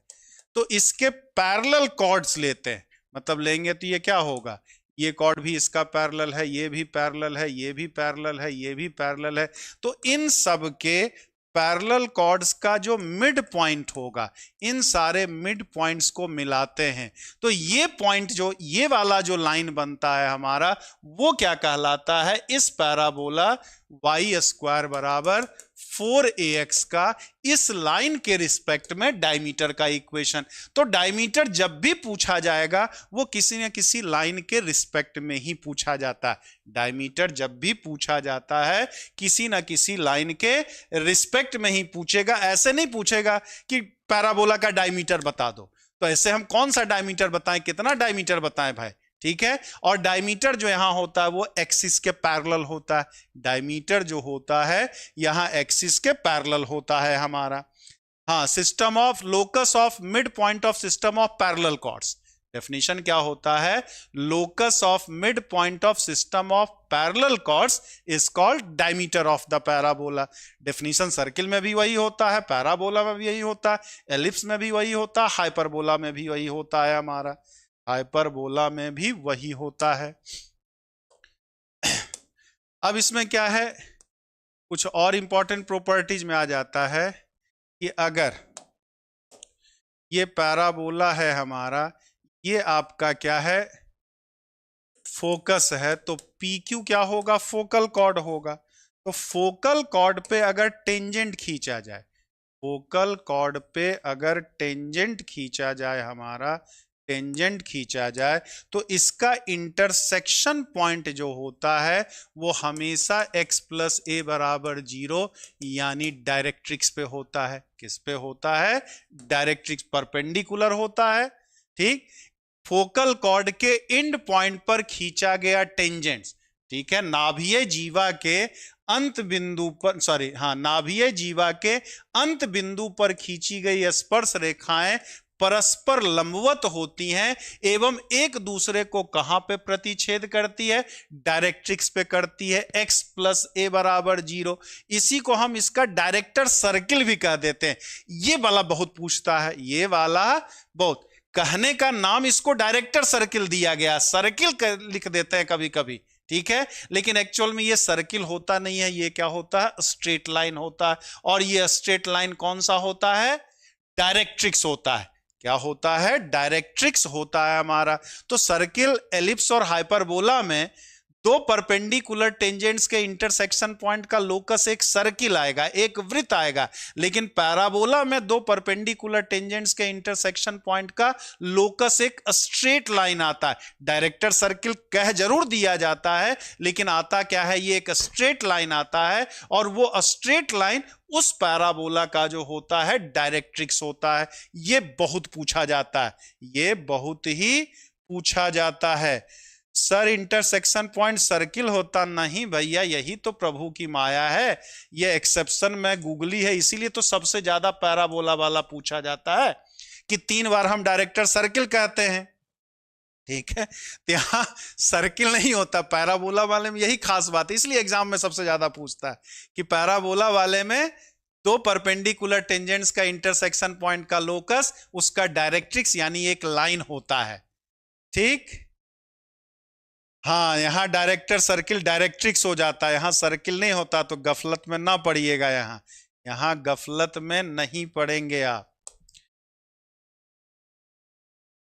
तो इसके पैरेलल कॉर्ड्स लेते हैं, मतलब लेंगे तो ये क्या होगा? ये कॉर्ड भी इसका पैरेलल है, ये भी पैरेलल है, ये भी पैरेलल है, ये भी पैरेलल है। तो इन सब के पैरेलल कॉर्ड्स का जो मिड पॉइंट होगा, इन सारे मिड पॉइंट्स को मिलाते हैं। तो ये पॉइंट, जो ये वाला जो लाइन बनता है हमारा, वो क्या कहलाता है? इस पैराबोला y स्क्वायर बराबर 4ax का इस लाइन के रिस्पेक्ट में डायमीटर का इक्वेशन। तो डायमीटर जब भी पूछा जाएगा वो किसी न किसी लाइन के रिस्पेक्ट में ही पूछा जाता है। डायमीटर जब भी पूछा जाता है किसी न किसी लाइन के रिस्पेक्ट में ही पूछेगा। ऐसे नहीं पूछेगा कि पैराबोला का डायमीटर बता दो। तो ऐसे हम कौन सा डायमीटर बताएं, कितना डायमीटर बताएं भाई? ठीक है। और डायमीटर जो यहां होता है वो एक्सिस के पैरेलल होता है। डायमीटर जो होता है यहां एक्सिस के पैरेलल होता है हमारा। हाँ, system of locus of mid point of system of parallel chords. Definition क्या होता है? Locus of mid point of system of parallel chords is called diameter of the parabola. Definition circle में भी वही होता है, पैराबोला में भी यही होता है, एलिप्स में भी वही होता है, हाइपरबोला में भी वही होता है हमारा। हाइपरबोला में भी वही होता है। अब इसमें क्या है, कुछ और इंपॉर्टेंट प्रॉपर्टीज में आ जाता है कि अगर ये पैराबोला है हमारा, ये आपका क्या है? फोकस है, तो PQ क्या होगा? फोकल कॉर्ड होगा। तो फोकल कॉर्ड पे अगर टेंजेंट खींचा जाए, फोकल कॉर्ड पे अगर टेंजेंट खींचा जाए हमारा, टेंजेंट खींचा जाए तो इसका इंटरसेक्शन पॉइंट जो होता है वो हमेशा x प्लस a बराबर 0 यानी डायरेक्ट्रिक्स पे होता है। किस पे होता है? डायरेक्ट्रिक्स, परपेंडिकुलर होता है। ठीक, फोकल कॉर्ड के एंड पॉइंट पर खींचा गया टेंजेंट्स, ठीक है, नाभीय जीवा के अंत बिंदु पर, सॉरी हाँ, नाभीय जीवा के अंत बिंदु पर खींची गई स्पर्श रेखाएं परस्पर लंबवत होती हैं एवं एक दूसरे को कहां पे प्रतिच्छेद करती है? डायरेक्ट्रिक्स पे करती है, x प्लस a बराबर 0। इसी को हम इसका डायरेक्टर सर्किल भी कह देते हैं। ये वाला बहुत पूछता है, ये वाला बहुत, कहने का नाम इसको डायरेक्टर सर्किल दिया गया, सर्किल लिख देते हैं कभी कभी, ठीक है, लेकिन एक्चुअल में ये सर्किल होता नहीं है। ये क्या होता है? स्ट्रेट लाइन होता है। और ये स्ट्रेट लाइन कौन सा होता है? डायरेक्ट्रिक्स होता है। क्या होता है? डायरेक्ट्रिक्स होता है हमारा। तो सर्किल, एलिप्स और हाइपरबोला में दो परपेंडिकुलर टेंजेंट्स के इंटरसेक्शन पॉइंट का लोकस एक सर्किल आएगा, एक वृत्त आएगा। लेकिन पैराबोला में दो परपेंडिकुलर टेंजेंट्स के इंटरसेक्शन पॉइंट का लोकस एक स्ट्रेट लाइन आता है। डायरेक्टर सर्किल कह जरूर दिया जाता है लेकिन आता क्या है? ये एक स्ट्रेट लाइन आता है और वो स्ट्रेट लाइन उस पैराबोला का जो होता है डायरेक्ट्रिक्स होता है। ये बहुत पूछा जाता है, ये बहुत ही पूछा जाता है। सर इंटरसेक्शन पॉइंट सर्किल होता? नहीं भैया, यही तो प्रभु की माया है। ये एक्सेप्शन में गूगली है, इसीलिए तो सबसे ज्यादा पैराबोला वाला पूछा जाता है कि 3 बार हम डायरेक्टर सर्किल कहते हैं, ठीक है। तो यहां सर्किल नहीं होता, पैराबोला वाले में यही खास बात है, इसलिए एग्जाम में सबसे ज्यादा पूछता है कि पैराबोला वाले में दो परपेंडिकुलर टेंजेंट्स का इंटरसेक्शन पॉइंट का लोकस उसका डायरेक्ट्रिक्स यानी एक लाइन होता है, ठीक। हाँ, यहां डायरेक्टर सर्किल डायरेक्ट्रिक्स हो जाता है, यहां सर्किल नहीं होता, तो गफलत में ना पड़िएगा, यहां गफलत में नहीं पड़ेंगे आप।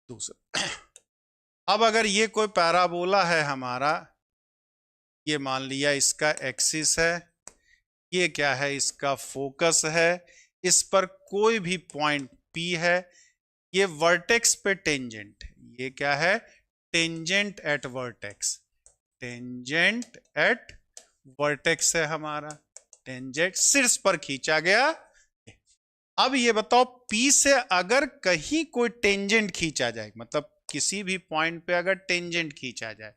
दूसरा, अब अगर ये कोई पैराबोला है हमारा, ये मान लिया इसका एक्सिस है, ये क्या है, इसका फोकस है, इस पर कोई भी पॉइंट P है, ये वर्टेक्स पे टेंजेंट है, ये क्या है, tangent at vertex, tangent at vertex है हमारा, टेंजेंट शीर्ष पर खींचा गया। अब ये बताओ P से अगर कहीं कोई टेंजेंट खींचा जाए, मतलब किसी भी पॉइंट पे अगर टेंजेंट खींचा जाए,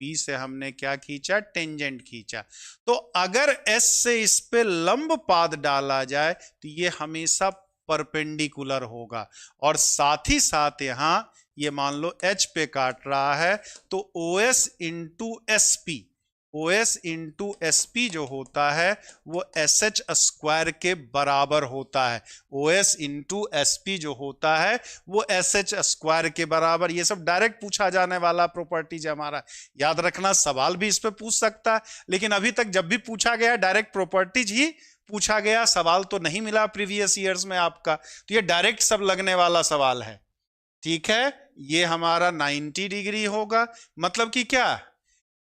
P से हमने क्या खींचा, टेंजेंट खींचा, तो अगर S से इस पे लंब पाद डाला जाए तो ये हमेशा परपेंडिकुलर होगा, और साथ ही साथ यहां ये मान लो H पे काट रहा है, तो OS into SP, OS into SP जो होता है वो SH स्क्वायर के बराबर होता है, OS इंटू SP जो होता है वो SH स्क्वायर के बराबर। ये सब डायरेक्ट पूछा जाने वाला प्रॉपर्टीज है हमारा, याद रखना, सवाल भी इस पे पूछ सकता है, लेकिन अभी तक जब भी पूछा गया डायरेक्ट प्रॉपर्टीज ही पूछा गया, सवाल तो नहीं मिला प्रीवियस ईयर्स में आपका, तो ये डायरेक्ट सब लगने वाला सवाल है, ठीक है। ये हमारा 90 डिग्री होगा, मतलब कि क्या,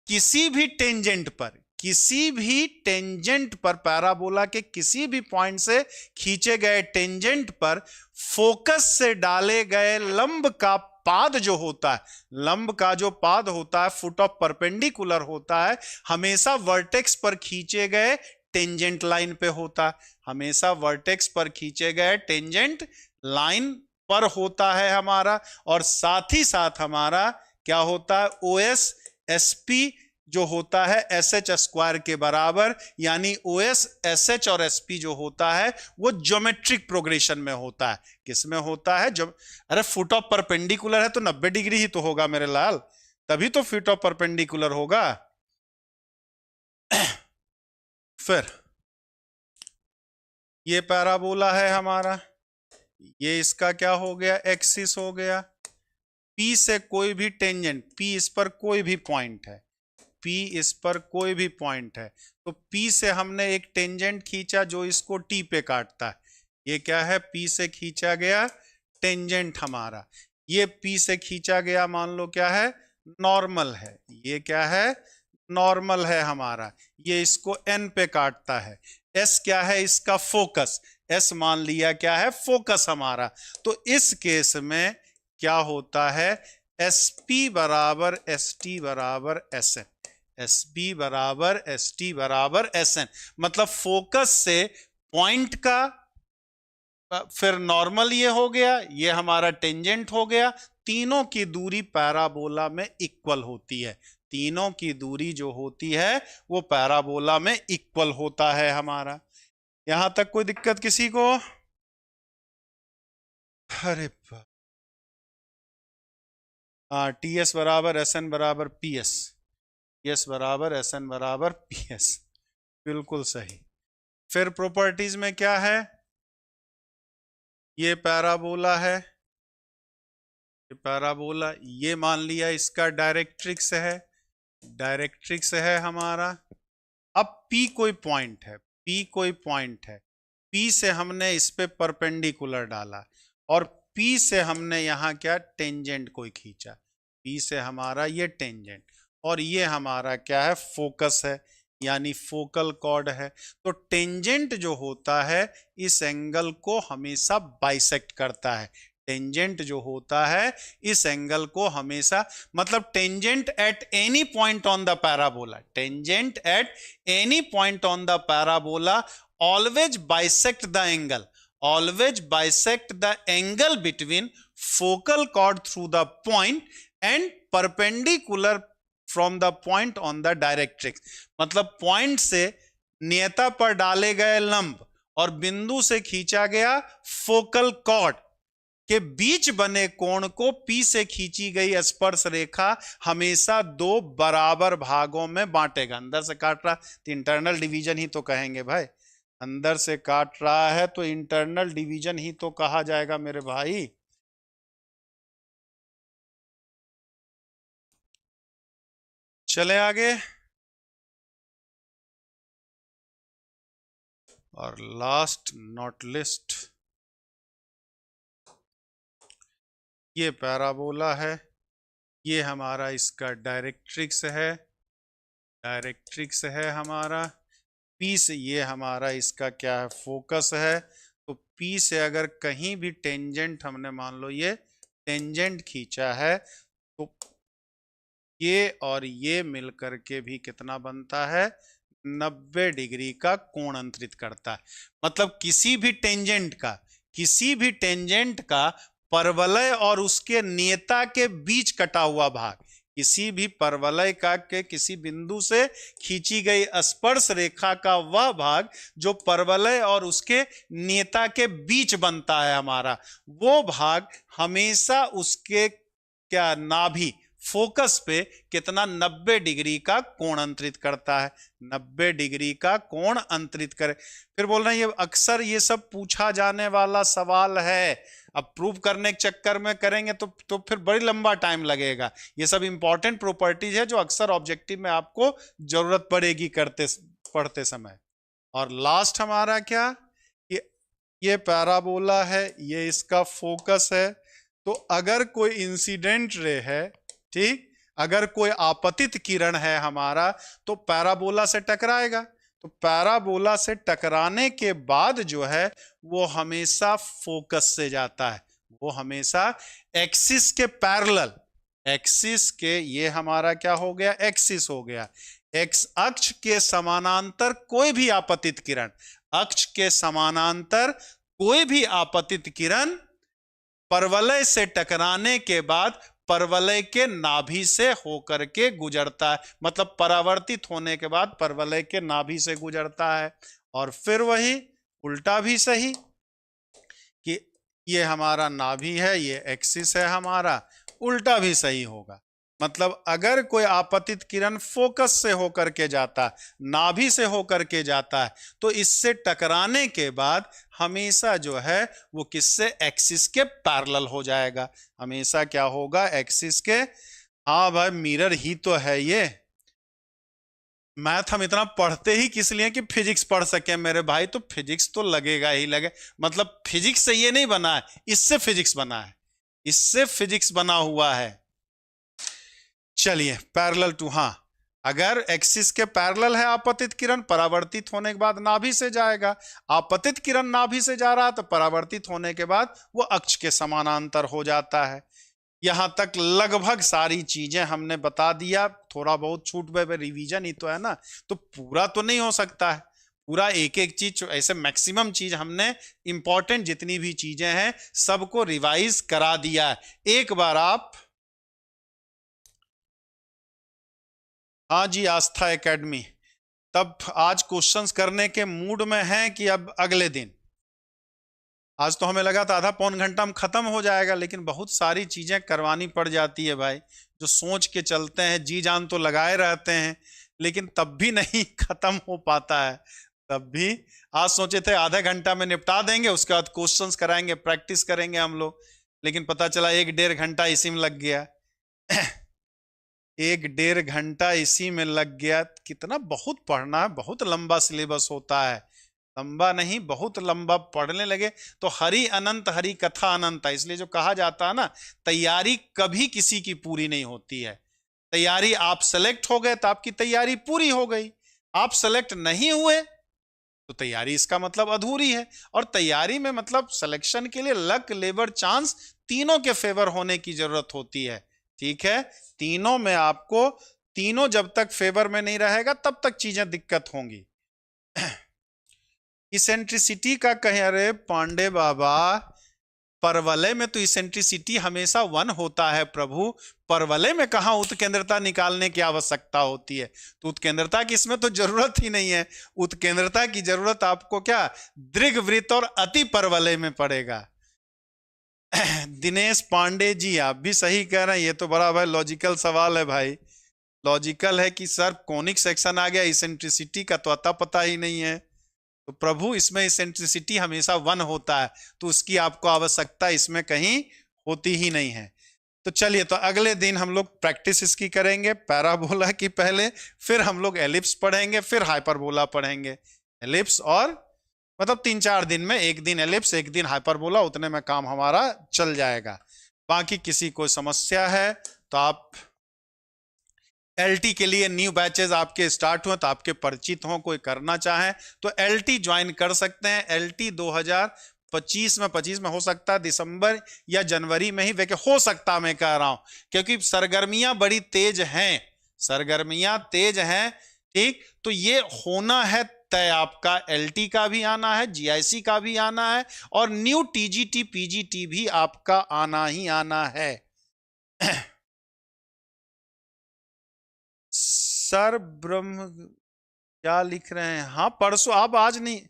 किसी भी टेंजेंट पर, किसी भी टेंजेंट पर, पैराबोला के किसी भी पॉइंट से खींचे गए टेंजेंट पर फोकस से डाले गए लंब का पाद जो होता है, लंब का जो पाद होता है, फुट ऑफ परपेंडिकुलर होता है, हमेशा वर्टेक्स पर खींचे गए टेंजेंट लाइन पे होता है, हमेशा वर्टेक्स पर खींचे गए टेंजेंट लाइन पर होता है हमारा, और साथ ही साथ हमारा क्या होता है, OS SP जो होता है SH स्क्वायर के बराबर, यानी OS SH और SP जो होता है वो ज्योमेट्रिक प्रोग्रेशन में होता है। किस में होता है, जो अरे फुट ऑफ परपेंडिकुलर है तो 90 डिग्री ही तो होगा मेरे लाल, तभी तो फुट ऑफ परपेंडिकुलर होगा। फिर ये पैराबोला है हमारा, ये इसका क्या हो गया, एक्सिस हो गया। P से कोई भी टेंजेंट, P इस पर कोई भी पॉइंट है, P इस पर कोई भी पॉइंट है, तो P से हमने एक टेंजेंट खींचा जो इसको T पे काटता है, ये क्या है, P से खींचा गया टेंजेंट हमारा, ये P से खींचा गया मान लो क्या है, नॉर्मल है, ये क्या है, नॉर्मल है हमारा, ये इसको N पे काटता है, S क्या है, इसका फोकस, S मान लिया क्या है, फोकस हमारा, तो इस केस में क्या होता है, SP बराबर ST बराबर SN, SB बराबर ST बराबर SN, मतलब फोकस से पॉइंट का, फिर नॉर्मल ये हो गया, ये हमारा टेंजेंट हो गया, तीनों की दूरी पैराबोला में इक्वल होती है, तीनों की दूरी जो होती है वो पैराबोला में इक्वल होता है हमारा। यहां तक कोई दिक्कत किसी को? अरे TS बराबर SN बराबर PS, TS बराबर SN बराबर PS, बिल्कुल सही। फिर प्रॉपर्टीज में क्या है, ये पैराबोला है, ये पैराबोला, ये मान लिया इसका डायरेक्ट्रिक्स है, डायरेक्ट्रिक्स है हमारा। अब P कोई पॉइंट है, P कोई पॉइंट है, P से हमने इस पे परपेंडिकुलर डाला, और P से हमने यहां क्या, टेंजेंट कोई खींचा, P से हमारा ये टेंजेंट, और ये हमारा क्या है, फोकस है, यानी फोकल कॉर्ड है। तो टेंजेंट जो होता है इस एंगल को हमेशा बाइसेक्ट करता है, टेंजेंट जो होता है इस एंगल को हमेशा, मतलब tangent at any point on the parabola, tangent at any point on the parabola always bisect the angle, always bisect the angle between focal chord through the point and perpendicular from the point on the directrix, मतलब point से नियता पर डाले गए लंब और बिंदु से खींचा गया फोकल कॉर्ड के बीच बने कोण को P से खींची गई स्पर्श रेखा हमेशा दो बराबर भागों में बांटेगा। अंदर से काट रहा तो इंटरनल डिवीजन ही तो कहेंगे भाई, अंदर से काट रहा है तो इंटरनल डिवीजन ही तो कहा जाएगा मेरे भाई। चले आगे, और लास्ट नॉट लिस्ट, ये पैराबोला है, ये हमारा इसका डायरेक्ट्रिक्स है, डायरेक्ट्रिक्स है हमारा। P से ये हमारा इसका क्या है, फोकस है। तो P से अगर कहीं भी टेंजेंट हमने मान लो ये टेंजेंट खींचा है तो ये और ये मिलकर के भी कितना बनता है, 90 डिग्री का कोण अंतरित करता है। मतलब किसी भी टेंजेंट का परवलय और उसके नियता के बीच कटा हुआ भाग, किसी भी परवलय का के किसी बिंदु से खींची गई स्पर्श रेखा का वह भाग जो परवलय और उसके नियता के बीच बनता है हमारा, वो भाग हमेशा उसके क्या नाभि फोकस पे कितना 90 डिग्री का कोण अंतरित करता है, 90 डिग्री का कोण अंतरित करे। फिर बोल रहे हैं ये अक्सर ये सब पूछा जाने वाला सवाल है, अब प्रूव करने के चक्कर में करेंगे तो फिर बड़ी लंबा टाइम लगेगा। ये सब इंपॉर्टेंट प्रॉपर्टीज है जो अक्सर ऑब्जेक्टिव में आपको जरूरत पड़ेगी पढ़ते समय। और लास्ट हमारा क्या, ये पैराबोला है, ये इसका फोकस है। तो अगर कोई इंसिडेंट रे है, ठीक, अगर कोई आपतित किरण है हमारा तो पैराबोला से टकराएगा। तो पैराबोला से टकराने के बाद जो है वो हमेशा फोकस से जाता है, वो हमेशा एक्सिस के पैरेलल, एक्सिस के ये हमारा क्या हो गया, एक्सिस हो गया, एक्स अक्ष के समानांतर कोई भी आपतित किरण, अक्ष के समानांतर कोई भी आपतित किरण परवलय से टकराने के बाद परवलय के नाभि से होकर के गुजरता है, मतलब परावर्तित होने के बाद परवलय के नाभि से गुजरता है। और फिर वही उल्टा भी सही कि ये हमारा नाभि है, ये एक्सिस है हमारा, उल्टा भी सही होगा। मतलब अगर कोई आपतित किरण फोकस से होकर के जाता है, नाभि से होकर के जाता है, तो इससे टकराने के बाद हमेशा जो है वो किससे, एक्सिस के पैरेलल हो जाएगा, हमेशा क्या होगा, एक्सिस के। हाँ भाई मिरर ही तो है ये। मैथ हम इतना पढ़ते ही किस लिए कि फिजिक्स पढ़ सके मेरे भाई, तो फिजिक्स तो लगेगा ही लगे, मतलब फिजिक्स से ये नहीं बना है, इससे फिजिक्स बना है, इससे फिजिक्स बना हुआ है। चलिए पैरेलल टू, हाँ अगर एक्सिस के पैरेलल है आपतित किरण, परावर्तित होने के बाद नाभि से जाएगा, आपतित किरण नाभि से जा रहा है तो परावर्तित होने के बाद वो अक्ष के समानांतर हो जाता है। यहां तक लगभग सारी चीजें हमने बता दिया, थोड़ा बहुत छूट गए, रिवीजन ही तो है ना, तो पूरा तो नहीं हो सकता है, पूरा एक एक चीज, ऐसे मैक्सिमम चीज हमने इंपॉर्टेंट जितनी भी चीजें हैं सबको रिवाइज करा दिया है। एक बार आप, हाँ जी आस्था एकेडमी, तब आज क्वेश्चंस करने के मूड में हैं कि अब अगले दिन, आज तो हमें लगा था आधा पौन घंटा में खत्म हो जाएगा, लेकिन बहुत सारी चीजें करवानी पड़ जाती है भाई, जो सोच के चलते हैं, जी जान तो लगाए रहते हैं, लेकिन तब भी नहीं खत्म हो पाता है। तब भी आज सोचे थे आधा घंटा में निपटा देंगे, उसके बाद क्वेश्चंस कराएंगे, प्रैक्टिस करेंगे हम लोग, लेकिन पता चला 1-1.5 घंटा इसी में लग गया। 1-1.5 घंटा इसी में लग गया। कितना बहुत पढ़ना है, बहुत लंबा सिलेबस होता है, लंबा नहीं बहुत लंबा पढ़ने लगे तो हरि अनंत हरि कथा अनंत है। इसलिए जो कहा जाता है ना, तैयारी कभी किसी की पूरी नहीं होती है। तैयारी आप सेलेक्ट हो गए तो आपकी तैयारी पूरी हो गई, आप सेलेक्ट नहीं हुए तो तैयारी इसका मतलब अधूरी है। और तैयारी में मतलब सिलेक्शन के लिए लक, लेबर, चांस तीनों के फेवर होने की जरूरत होती है, ठीक है। तीनों में आपको, तीनों जब तक फेवर में नहीं रहेगा तब तक चीजें दिक्कत होंगी। इसेंट्रिसिटी का कहें, अरे पांडे बाबा परवलय में तो इसेंट्रिसिटी हमेशा 1 होता है प्रभु, परवलय में कहां उत्केंद्रता निकालने की आवश्यकता होती है? तो उत्केंद्रता की इसमें तो जरूरत ही नहीं है। उत्केंद्रता की जरूरत आपको क्या, दीर्घवृत्त और अति परवलय में पड़ेगा। दिनेश पांडे जी, आप भी सही कह रहे हैं। ये तो बड़ा भाई लॉजिकल सवाल है भाई, लॉजिकल है कि सर कोनिक सेक्शन आ गया, इसेंट्रिसिटी का तो अता पता ही नहीं है। तो प्रभु इसमें इसेंट्रिसिटी हमेशा 1 होता है, तो उसकी आपको आवश्यकता इसमें कहीं होती ही नहीं है। तो चलिए, तो अगले दिन हम लोग प्रैक्टिस इसकी करेंगे, पैराबोला की पहले, फिर हम लोग एलिप्स पढ़ेंगे, फिर हाइपरबोला पढ़ेंगे। एलिप्स और मतलब 3-4 दिन में, एक दिन एलिप्स एक दिन हाइपरबोला, उतने में काम हमारा चल जाएगा। बाकी किसी को समस्या है तो आप एलटी के लिए न्यू बैचेस आपके स्टार्ट हुए तो आपके परिचित हों, कोई करना चाहे तो एलटी ज्वाइन कर सकते हैं। एलटी 2025 में, 25 में हो सकता है दिसंबर या जनवरी में ही, वैसे हो सकता मैं कह रहा हूं, क्योंकि सरगर्मियां बड़ी तेज हैं, सरगर्मियां तेज हैं। ठीक, तो ये होना है तय, आपका एलटी का भी आना है, जीआईसी का भी आना है, और न्यू टीजीटी पीजीटी भी आपका आना ही आना है। सर ब्रह्म क्या लिख रहे हैं? हाँ परसों, आप आज नहीं,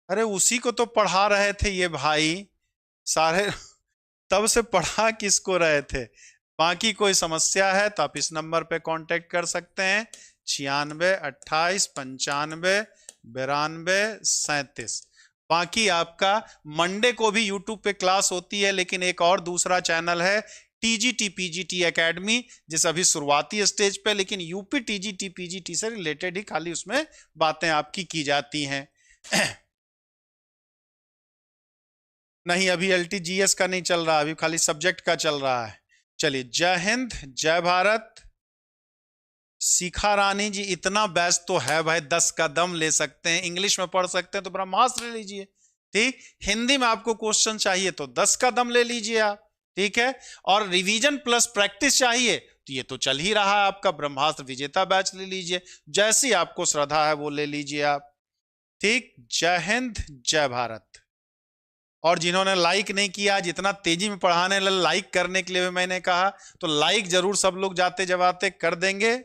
अरे उसी को तो पढ़ा रहे थे ये भाई सारे, तब से पढ़ा किसको रहे थे। बाकी कोई समस्या है तो आप इस नंबर पे कांटेक्ट कर सकते हैं, 96 28 95 92 37। बाकी आपका मंडे को भी यूट्यूब पे क्लास होती है, लेकिन एक और दूसरा चैनल है टीजीटी पीजीटी एकेडमी, जिस अभी शुरुआती स्टेज पे, लेकिन यूपी टीजीटी पीजीटी से रिलेटेड ही खाली उसमें बातें आपकी की जाती हैं। नहीं, अभी एलटीजीएस का नहीं चल रहा, अभी खाली सब्जेक्ट का चल रहा है। चलिए, जय हिंद, जय भारत। शिखा रानी जी, इतना बैच तो है भाई, 10 का दम ले सकते हैं, इंग्लिश में पढ़ सकते हैं तो ब्रह्मास्त्र ले लीजिए। ठीक, हिंदी में आपको क्वेश्चन चाहिए तो 10 का दम ले लीजिए आप। ठीक है, और रिवीजन प्लस प्रैक्टिस चाहिए तो ये तो चल ही रहा है आपका ब्रह्मास्त्र विजेता बैच, ले लीजिए, जैसी आपको श्रद्धा है वो ले लीजिए आप। ठीक, जय हिंद, जय भारत। और जिन्होंने लाइक नहीं किया, जितना तेजी में पढ़ाने लगे, लाइक करने के लिए भी मैंने कहा, तो लाइक जरूर सब लोग जाते जवाते कर देंगे।